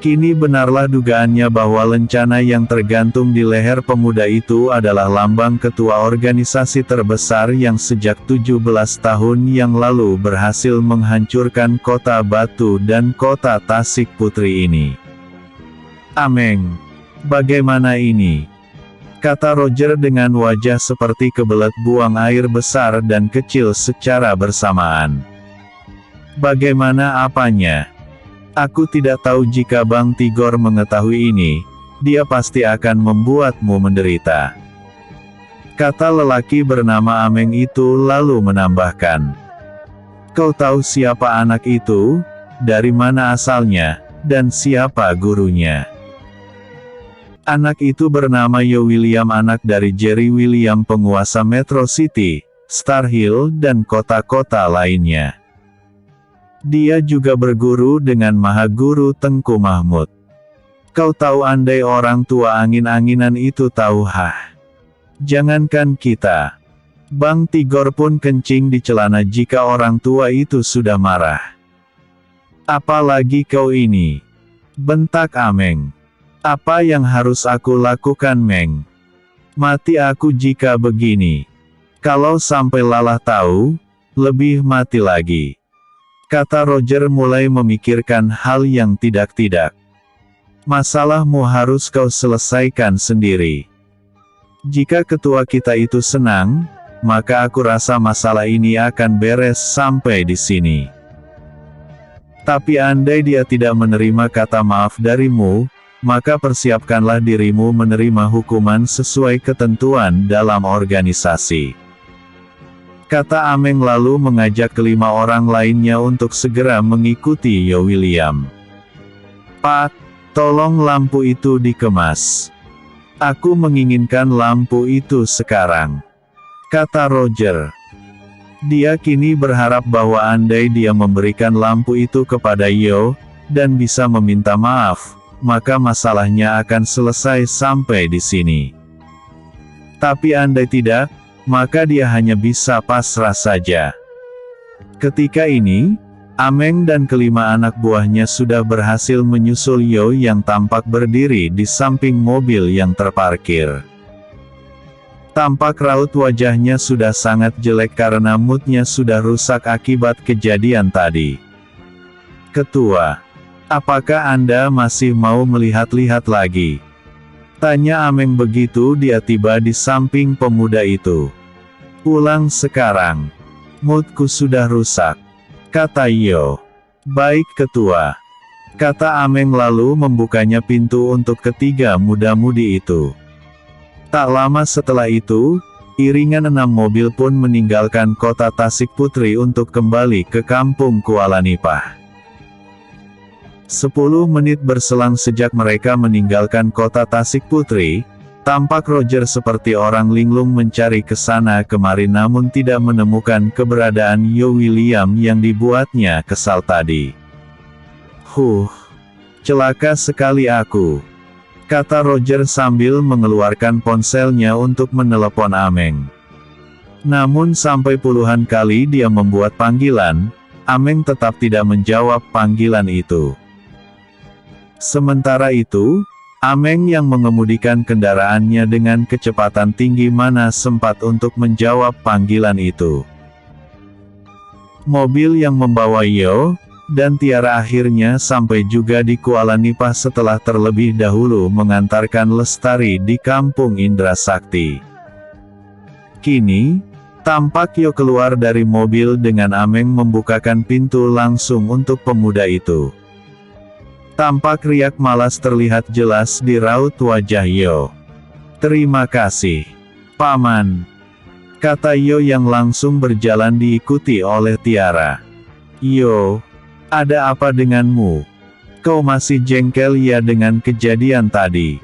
Kini benarlah dugaannya bahwa lencana yang tergantung di leher pemuda itu adalah lambang ketua organisasi terbesar yang sejak 17 tahun yang lalu berhasil menghancurkan kota Batu dan kota Tasik Putri ini. Ameng. Bagaimana ini? Kata Roger dengan wajah seperti kebelet buang air besar dan kecil secara bersamaan. Bagaimana apanya? Aku tidak tahu jika Bang Tigor mengetahui ini, dia pasti akan membuatmu menderita. Kata lelaki bernama Ameng itu lalu menambahkan. Kau tahu siapa anak itu, dari mana asalnya, dan siapa gurunya? Anak itu bernama Yo William, anak dari Jerry William penguasa Metro City, Star Hill dan kota-kota lainnya. Dia juga berguru dengan Mahaguru Tengku Mahmud. Kau tahu andai orang tua angin-anginan itu tahu jangankan kita. Bang Tigor pun kencing di celana jika orang tua itu sudah marah. Apalagi kau ini. Bentak Ameng. Apa yang harus aku lakukan Meng? Mati aku jika begini. Kalau sampai Lalah tahu, lebih mati lagi. Kata Roger mulai memikirkan hal yang tidak-tidak. Masalahmu harus kau selesaikan sendiri. Jika ketua kita itu senang, maka aku rasa masalah ini akan beres sampai di sini. Tapi andai dia tidak menerima kata maaf darimu, maka persiapkanlah dirimu menerima hukuman sesuai ketentuan dalam organisasi. Kata Ameng lalu mengajak kelima orang lainnya untuk segera mengikuti Yo William. Pak, tolong lampu itu dikemas. Aku menginginkan lampu itu sekarang. Kata Roger. Dia kini berharap bahwa andai dia memberikan lampu itu kepada Yo, dan bisa meminta maaf, maka masalahnya akan selesai sampai di sini. Tapi andai tidak, maka dia hanya bisa pasrah saja. Ketika ini, Ameng dan kelima anak buahnya sudah berhasil menyusul Yo yang tampak berdiri di samping mobil yang terparkir. Tampak raut wajahnya sudah sangat jelek karena moodnya sudah rusak akibat kejadian tadi. Ketua, apakah Anda masih mau melihat-lihat lagi? Tanya Ameng begitu dia tiba di samping pemuda itu. Pulang sekarang. Moodku sudah rusak. Kata Yo. Baik ketua. Kata Ameng lalu membukanya pintu untuk ketiga muda-mudi itu. Tak lama setelah itu, iringan 6 mobil pun meninggalkan kota Tasik Putri untuk kembali ke kampung Kuala Nipah. 10 menit berselang sejak mereka meninggalkan kota Tasik Putri, tampak Roger seperti orang linglung mencari ke sana kemari namun tidak menemukan keberadaan Yo William yang dibuatnya kesal tadi. Celaka sekali aku. Kata Roger sambil mengeluarkan ponselnya untuk menelepon Ameng. Namun sampai puluhan kali dia membuat panggilan, Ameng tetap tidak menjawab panggilan itu. Sementara itu, Ameng yang mengemudikan kendaraannya dengan kecepatan tinggi mana sempat untuk menjawab panggilan itu. Mobil yang membawa Yo dan Tiara akhirnya sampai juga di Kuala Nipah setelah terlebih dahulu mengantarkan Lestari di kampung Indra Sakti. Kini, tampak Yo keluar dari mobil dengan Ameng membukakan pintu langsung untuk pemuda itu. Tampak riak malas terlihat jelas di raut wajah Yo. Terima kasih, Paman. Kata Yo yang langsung berjalan diikuti oleh Tiara. Yo. Ada apa denganmu? Kau masih jengkel ya dengan kejadian tadi?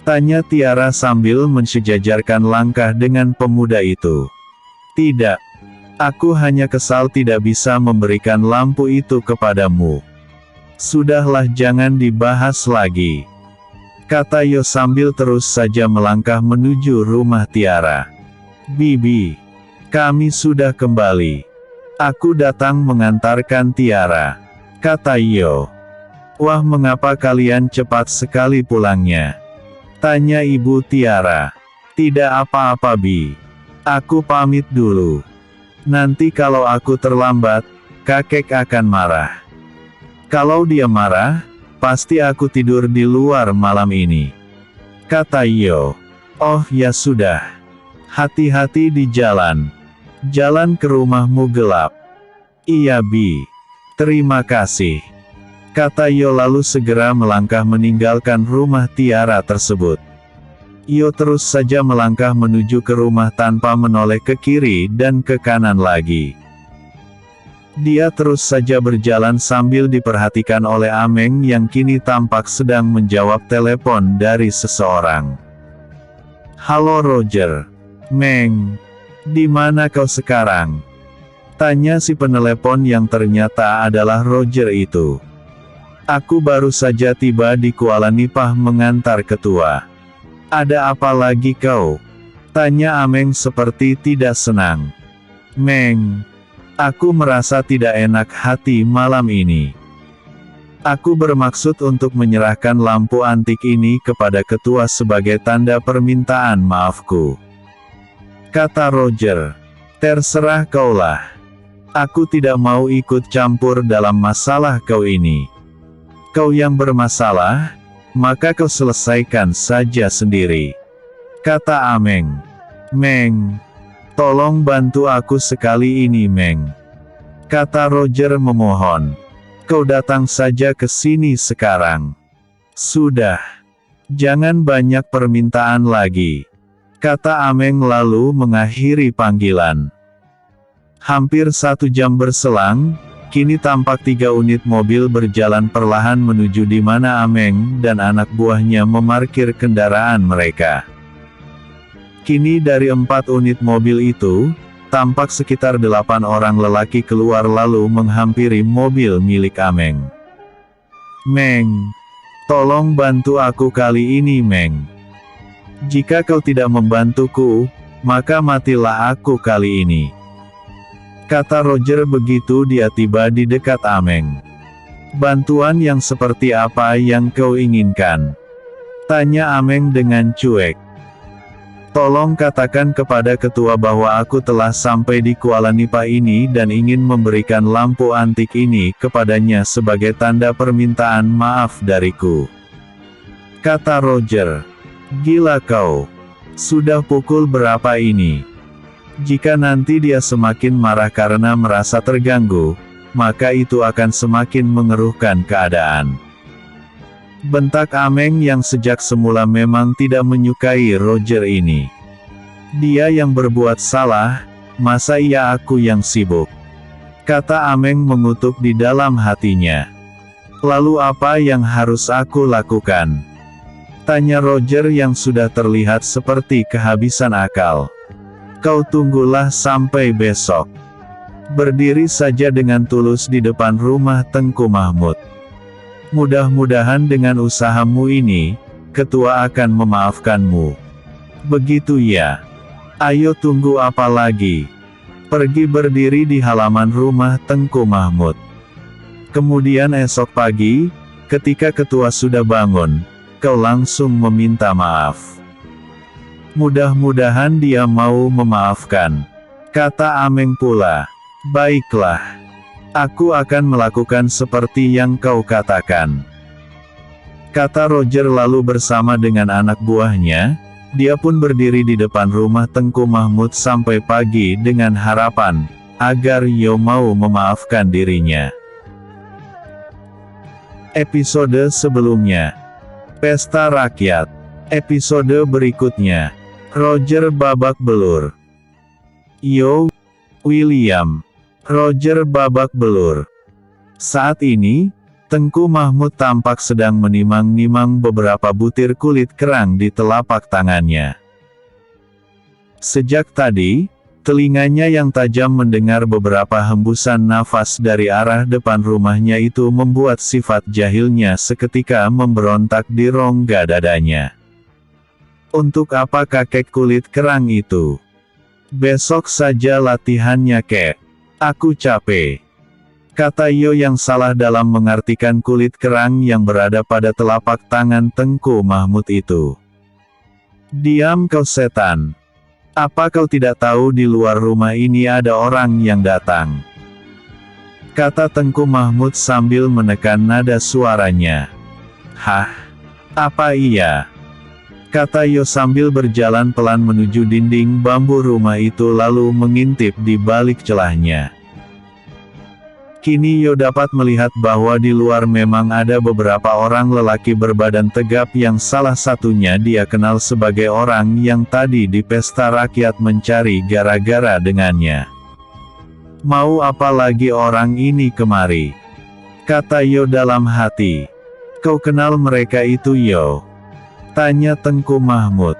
Tanya Tiara sambil mensejajarkan langkah dengan pemuda itu. Tidak. Aku hanya kesal tidak bisa memberikan lampu itu kepadamu. Sudahlah jangan dibahas lagi. Kata Yo sambil terus saja melangkah menuju rumah Tiara. Bibi. Kami sudah kembali. Aku datang mengantarkan Tiara. Kata Yo. Wah mengapa kalian cepat sekali pulangnya? Tanya ibu Tiara. Tidak apa-apa Bi. Aku pamit dulu. Nanti kalau aku terlambat, kakek akan marah. Kalau dia marah, pasti aku tidur di luar malam ini. Kata Yo. Oh ya sudah. Hati-hati di jalan. Jalan ke rumahmu gelap. Iya Bi. Terima kasih. Kata Yo lalu segera melangkah meninggalkan rumah Tiara tersebut. Yo terus saja melangkah menuju ke rumah tanpa menoleh ke kiri dan ke kanan lagi. Dia terus saja berjalan sambil diperhatikan oleh Ameng yang kini tampak sedang menjawab telepon dari seseorang. Halo Roger. Meng. Di mana kau sekarang? Tanya si penelepon yang ternyata adalah Roger itu. Aku baru saja tiba di Kuala Nipah mengantar ketua. Ada apa lagi kau? Tanya Ameng seperti tidak senang. Meng, aku merasa tidak enak hati malam ini. Aku bermaksud untuk menyerahkan lampu antik ini kepada ketua sebagai tanda permintaan maafku. Kata Roger. Terserah kaulah. Aku tidak mau ikut campur dalam masalah kau ini. Kau yang bermasalah, maka kau selesaikan saja sendiri. Kata Ameng. Meng, tolong bantu aku sekali ini Meng. Kata Roger memohon. Kau datang saja ke sini sekarang. Sudah. Jangan banyak permintaan lagi. Kata Ameng lalu mengakhiri panggilan. Hampir 1 jam berselang, kini tampak 3 unit mobil berjalan perlahan menuju di mana Ameng dan anak buahnya memarkir kendaraan mereka. Kini dari 4 unit mobil itu, tampak sekitar 8 orang lelaki keluar lalu menghampiri mobil milik Ameng. Meng, tolong bantu aku kali ini Meng. Jika kau tidak membantuku, maka matilah aku kali ini. Kata Roger begitu dia tiba di dekat Ameng. Bantuan yang seperti apa yang kau inginkan? Tanya Ameng dengan cuek. Tolong katakan kepada ketua bahwa aku telah sampai di Kuala Nipah ini dan ingin memberikan lampu antik ini kepadanya sebagai tanda permintaan maaf dariku. Kata Roger. Gila kau. Sudah pukul berapa ini? Jika nanti dia semakin marah karena merasa terganggu, maka itu akan semakin mengeruhkan keadaan. Bentak Ameng yang sejak semula memang tidak menyukai Roger ini. Dia yang berbuat salah, masa iya aku yang sibuk? Kata Ameng mengutuk di dalam hatinya. Lalu apa yang harus aku lakukan? Tanya Roger yang sudah terlihat seperti kehabisan akal. Kau tunggulah sampai besok. Berdiri saja dengan tulus di depan rumah Tengku Mahmud. Mudah-mudahan dengan usahamu ini, ketua akan memaafkanmu. Begitu ya. Ayo tunggu apa lagi? Pergi berdiri di halaman rumah Tengku Mahmud. Kemudian esok pagi, ketika ketua sudah bangun, kau langsung meminta maaf. Mudah-mudahan dia mau memaafkan. Kata Ameng pula. Baiklah. Aku akan melakukan seperti yang kau katakan. Kata Roger lalu bersama dengan anak buahnya, dia pun berdiri di depan rumah Tengku Mahmud sampai pagi dengan harapan, agar Yo mau memaafkan dirinya. Episode sebelumnya. Pesta Rakyat. Episode berikutnya. Roger babak belur. Yo, William. Roger babak belur. Saat ini, Tengku Mahmud tampak sedang menimang-nimang beberapa butir kulit kerang di telapak tangannya. Sejak tadi, telinganya yang tajam mendengar beberapa hembusan nafas dari arah depan rumahnya itu membuat sifat jahilnya seketika memberontak di rongga dadanya. Untuk apa kakek kulit kerang itu? Besok saja latihannya kek. Aku capek. Kata Yo yang salah dalam mengartikan kulit kerang yang berada pada telapak tangan Tengku Mahmud itu. Diam kau setan. Apa kau tidak tahu di luar rumah ini ada orang yang datang? Kata Tengku Mahmud sambil menekan nada suaranya. Hah? Apa iya? Kata Yo sambil berjalan pelan menuju dinding bambu rumah itu lalu mengintip di balik celahnya. Kini Yo dapat melihat bahwa di luar memang ada beberapa orang lelaki berbadan tegap yang salah satunya dia kenal sebagai orang yang tadi di pesta rakyat mencari gara-gara dengannya. Mau apa lagi orang ini kemari? Kata Yo dalam hati. Kau kenal mereka itu Yo? Tanya Tengku Mahmud.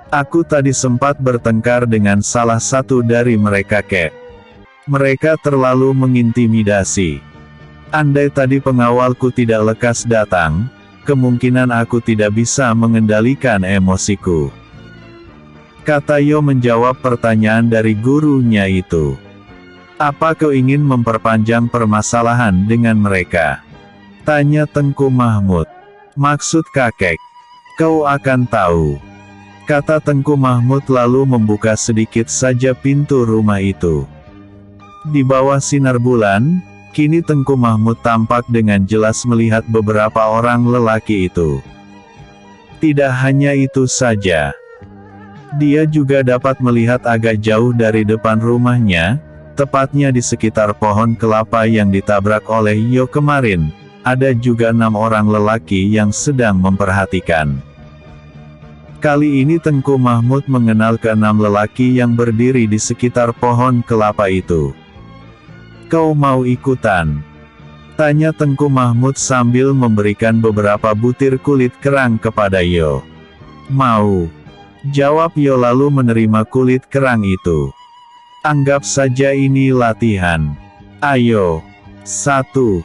Aku tadi sempat bertengkar dengan salah satu dari mereka, Kek. Mereka terlalu mengintimidasi. Andai tadi pengawalku tidak lekas datang, kemungkinan aku tidak bisa mengendalikan emosiku. Kata Yo menjawab pertanyaan dari gurunya itu. Apa kau ingin memperpanjang permasalahan dengan mereka? Tanya Tengku Mahmud. Maksud kakek, kau akan tahu. Kata Tengku Mahmud lalu membuka sedikit saja pintu rumah itu. Di bawah sinar bulan, kini Tengku Mahmud tampak dengan jelas melihat beberapa orang lelaki itu. Tidak hanya itu saja. Dia juga dapat melihat agak jauh dari depan rumahnya, tepatnya di sekitar pohon kelapa yang ditabrak oleh Yo kemarin, ada juga 6 orang lelaki yang sedang memperhatikan. Kali ini Tengku Mahmud mengenal ke-6 lelaki yang berdiri di sekitar pohon kelapa itu. Kau mau ikutan? Tanya Tengku Mahmud sambil memberikan beberapa butir kulit kerang kepada Yo. Mau. Jawab Yo lalu menerima kulit kerang itu. Anggap saja ini latihan. Ayo. 1,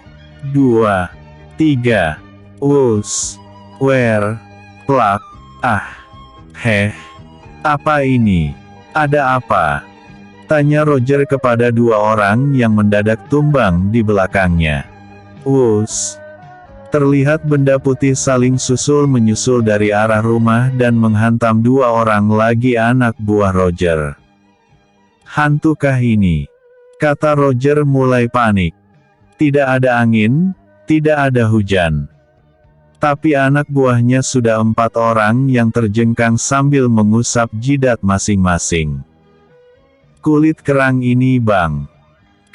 2, 3. Us. Wer. Plak. Ah. Heh. Apa ini? Ada apa? Tanya Roger kepada 2 orang yang mendadak tumbang di belakangnya. Us. Terlihat benda putih saling susul-menyusul dari arah rumah dan menghantam 2 orang lagi anak buah Roger. Hantukah ini? Kata Roger mulai panik. Tidak ada angin, tidak ada hujan. Tapi anak buahnya sudah 4 orang yang terjengkang sambil mengusap jidat masing-masing. Kulit kerang ini, Bang.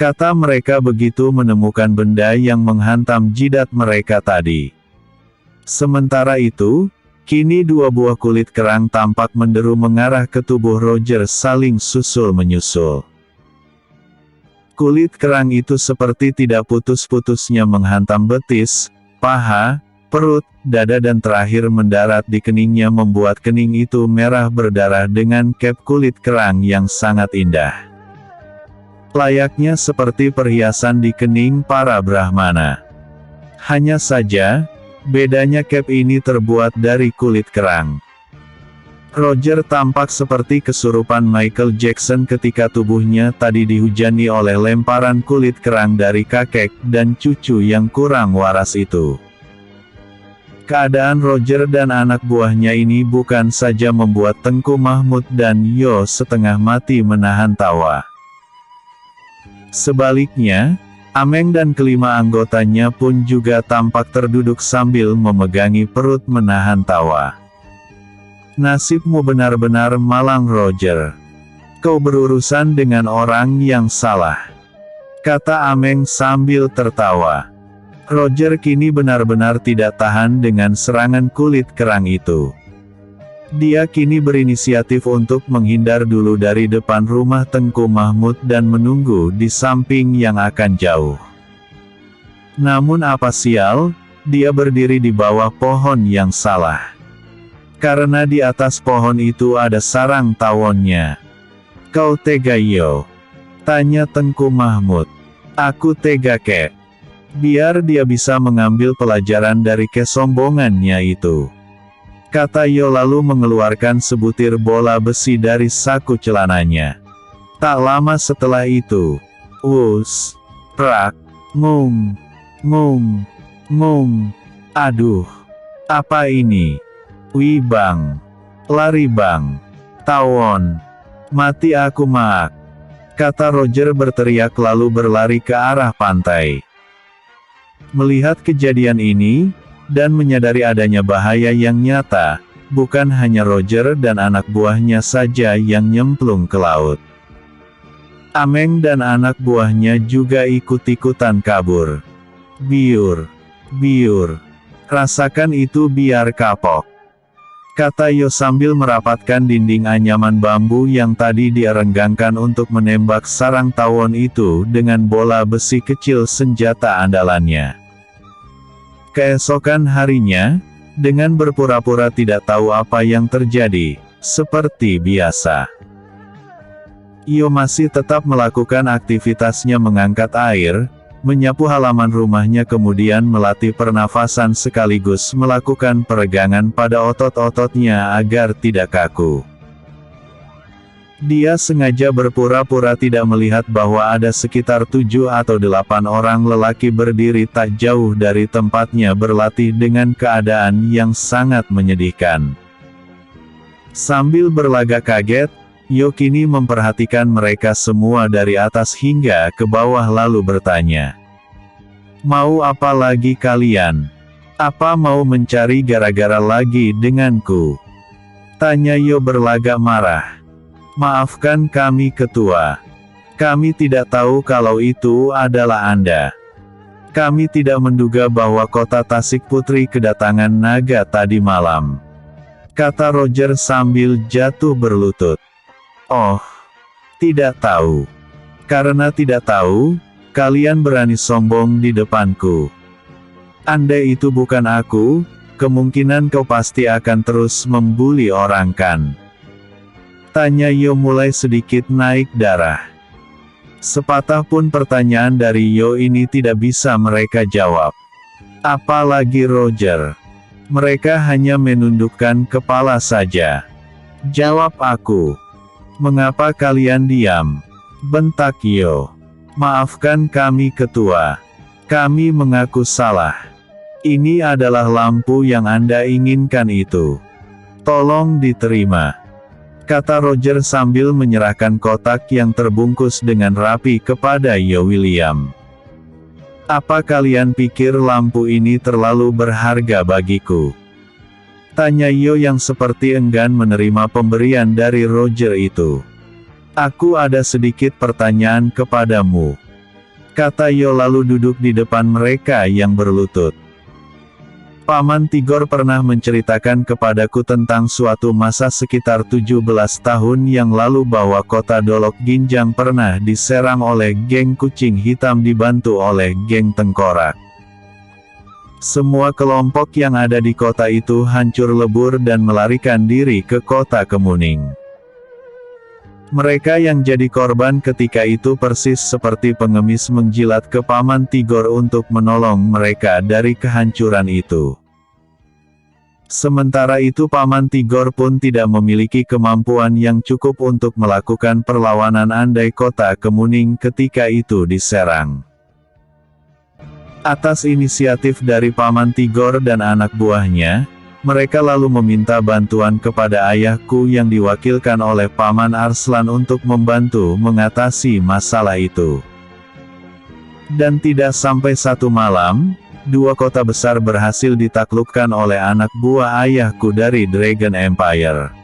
Kata mereka begitu menemukan benda yang menghantam jidat mereka tadi. Sementara itu, kini 2 buah kulit kerang tampak menderu mengarah ke tubuh Roger saling susul-menyusul. Kulit kerang itu seperti tidak putus-putusnya menghantam betis, paha, perut, dada dan terakhir mendarat di keningnya membuat kening itu merah berdarah dengan kep kulit kerang yang sangat indah. Layaknya seperti perhiasan di kening para Brahmana. Hanya saja, bedanya kep ini terbuat dari kulit kerang. Roger tampak seperti kesurupan Michael Jackson ketika tubuhnya tadi dihujani oleh lemparan kulit kerang dari kakek dan cucu yang kurang waras itu. Keadaan Roger dan anak buahnya ini bukan saja membuat Tengku Mahmud dan Yo setengah mati menahan tawa. Sebaliknya, Ameng dan kelima anggotanya pun juga tampak terduduk sambil memegangi perut menahan tawa. Nasibmu benar-benar malang, Roger. Kau berurusan dengan orang yang salah. Kata Ameng sambil tertawa. Roger kini benar-benar tidak tahan dengan serangan kulit kerang itu. Dia kini berinisiatif untuk menghindar dulu dari depan rumah Tengku Mahmud dan menunggu di samping yang akan jauh. Namun apa sial, dia berdiri di bawah pohon yang salah. Karena di atas pohon itu ada sarang tawonnya. Kau tega, Yo? Tanya Tengku Mahmud. Aku tega, Kek. Biar dia bisa mengambil pelajaran dari kesombongannya itu. Kata Yo lalu mengeluarkan sebutir bola besi dari saku celananya. Tak lama setelah itu, us, prak, ngung, ngung, ngung. Aduh, apa ini? Wih, Bang. Lari, Bang. Tawon. Mati aku, Mak. Kata Roger berteriak lalu berlari ke arah pantai. Melihat kejadian ini, dan menyadari adanya bahaya yang nyata, bukan hanya Roger dan anak buahnya saja yang nyemplung ke laut. Ameng dan anak buahnya juga ikut-ikutan kabur. Biur, biur. Rasakan itu biar kapok. Kata Yo sambil merapatkan dinding anyaman bambu yang tadi dia renggangkan untuk menembak sarang tawon itu dengan bola besi kecil senjata andalannya. Keesokan harinya, dengan berpura-pura tidak tahu apa yang terjadi, seperti biasa. Io masih tetap melakukan aktivitasnya mengangkat air, menyapu halaman rumahnya kemudian melatih pernafasan sekaligus melakukan peregangan pada otot-ototnya agar tidak kaku. Dia sengaja berpura-pura tidak melihat bahwa ada sekitar 7 atau 8 orang lelaki berdiri tak jauh dari tempatnya berlatih dengan keadaan yang sangat menyedihkan. Sambil berlagak kaget, Io kini memperhatikan mereka semua dari atas hingga ke bawah lalu bertanya. "Mau apa lagi kalian? Apa mau mencari gara-gara lagi denganku?" tanya Io berlagak marah. "Maafkan kami Ketua. Kami tidak tahu kalau itu adalah Anda. Kami tidak menduga bahwa kota Tasik Putri kedatangan naga tadi malam," kata Roger sambil jatuh berlutut. "Oh, tidak tahu. Karena tidak tahu, kalian berani sombong di depanku. Andai itu bukan aku, kemungkinan kau pasti akan terus membuli orang kan?" tanya Io mulai sedikit naik darah. Sepatah pun pertanyaan dari Io ini tidak bisa mereka jawab. Apalagi Roger. Mereka hanya menundukkan kepala saja. "Jawab aku. Mengapa kalian diam?" bentak Io. "Maafkan kami Ketua. Kami mengaku salah. Ini adalah lampu yang Anda inginkan itu. Tolong diterima," kata Roger sambil menyerahkan kotak yang terbungkus dengan rapi kepada Io William. "Apa kalian pikir lampu ini terlalu berharga bagiku?" tanya Io yang seperti enggan menerima pemberian dari Roger itu. "Aku ada sedikit pertanyaan kepadamu," kata Io lalu duduk di depan mereka yang berlutut. "Paman Tigor pernah menceritakan kepadaku tentang suatu masa sekitar 17 tahun yang lalu bahwa kota Dolok Ginjang pernah diserang oleh geng kucing hitam dibantu oleh geng tengkorak. Semua kelompok yang ada di kota itu hancur lebur dan melarikan diri ke kota Kemuning. Mereka yang jadi korban ketika itu persis seperti pengemis menjilat ke Paman Tigor untuk menolong mereka dari kehancuran itu. Sementara itu Paman Tigor pun tidak memiliki kemampuan yang cukup untuk melakukan perlawanan andai kota Kemuning ketika itu diserang. Atas inisiatif dari Paman Tigor dan anak buahnya, mereka lalu meminta bantuan kepada ayahku yang diwakilkan oleh Paman Arslan untuk membantu mengatasi masalah itu. Dan tidak sampai satu malam, 2 kota besar berhasil ditaklukkan oleh anak buah ayahku dari Dragon Empire.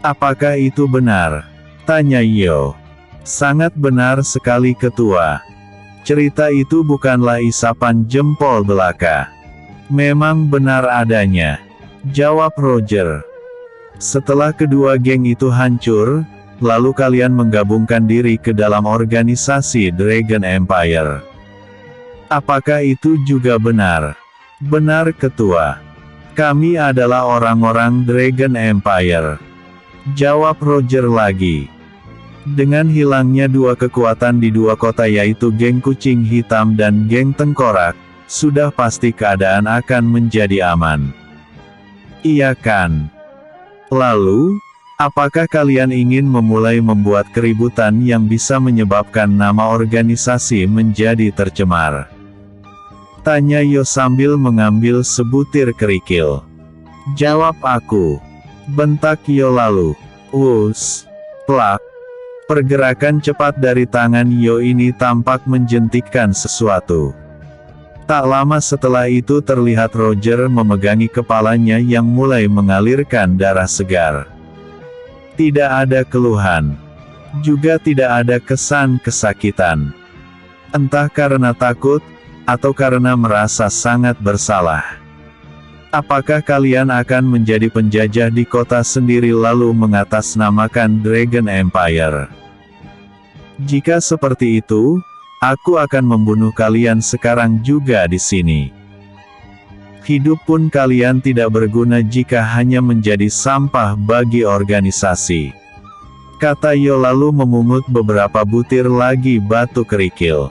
"Apakah itu benar?" tanya Io. "Sangat benar sekali Ketua. Cerita itu bukanlah isapan jempol belaka. Memang benar adanya," jawab Roger. "Setelah kedua geng itu hancur, lalu kalian menggabungkan diri ke dalam organisasi Dragon Empire. Apakah itu juga benar?" "Benar Ketua. Kami adalah orang-orang Dragon Empire," jawab Roger lagi. Dengan hilangnya 2 kekuatan di 2 kota yaitu geng kucing hitam dan geng tengkorak, sudah pasti keadaan akan menjadi aman. Iya kan? Lalu, apakah kalian ingin memulai membuat keributan yang bisa menyebabkan nama organisasi menjadi tercemar? Tanya Io sambil mengambil sebutir kerikil. "Jawab aku," bentak Io lalu. Us, plak. Pergerakan cepat dari tangan Io ini tampak menjentikkan sesuatu. Tak lama setelah itu terlihat Roger memegangi kepalanya yang mulai mengalirkan darah segar. Tidak ada keluhan. Juga tidak ada kesan kesakitan. Entah karena takut, atau karena merasa sangat bersalah. Apakah kalian akan menjadi penjajah di kota sendiri lalu mengatasnamakan Dragon Empire? Jika seperti itu, aku akan membunuh kalian sekarang juga di sini. Hidup pun kalian tidak berguna jika hanya menjadi sampah bagi organisasi. Kata Yo lalu memungut beberapa butir lagi batu kerikil.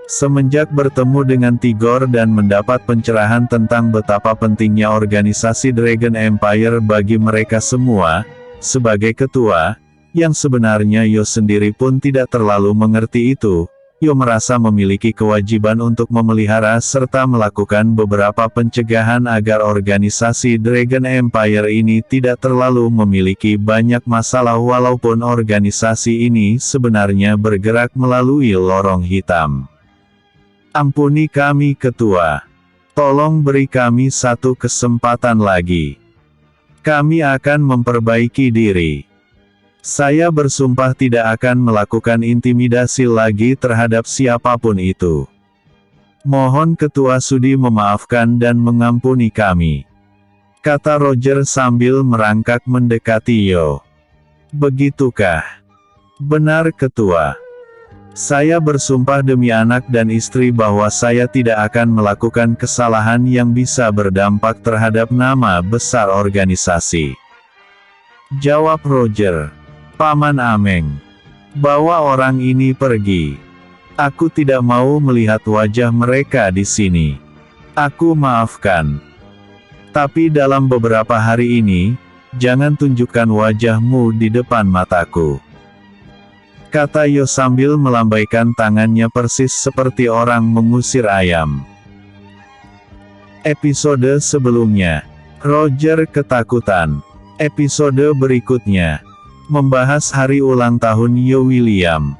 Semenjak bertemu dengan Tigor dan mendapat pencerahan tentang betapa pentingnya organisasi Dragon Empire bagi mereka semua, sebagai ketua, yang sebenarnya Yo sendiri pun tidak terlalu mengerti itu, Yo merasa memiliki kewajiban untuk memelihara serta melakukan beberapa pencegahan agar organisasi Dragon Empire ini tidak terlalu memiliki banyak masalah walaupun organisasi ini sebenarnya bergerak melalui lorong hitam. Ampuni kami ketua. Tolong beri kami satu kesempatan lagi. Kami akan memperbaiki diri. Saya bersumpah tidak akan melakukan intimidasi lagi terhadap siapapun itu. Mohon ketua sudi memaafkan dan mengampuni kami. Kata Roger sambil merangkak mendekati Yo. Begitukah? Benar ketua. Saya bersumpah demi anak dan istri bahwa saya tidak akan melakukan kesalahan yang bisa berdampak terhadap nama besar organisasi. Jawab Roger. Paman Ameng. Bawa orang ini pergi. Aku tidak mau melihat wajah mereka di sini. Aku maafkan. Tapi dalam beberapa hari ini, jangan tunjukkan wajahmu di depan mataku. Kata Yo sambil melambaikan tangannya persis seperti orang mengusir ayam. Episode sebelumnya, Roger ketakutan. Episode berikutnya membahas hari ulang tahun Yo William.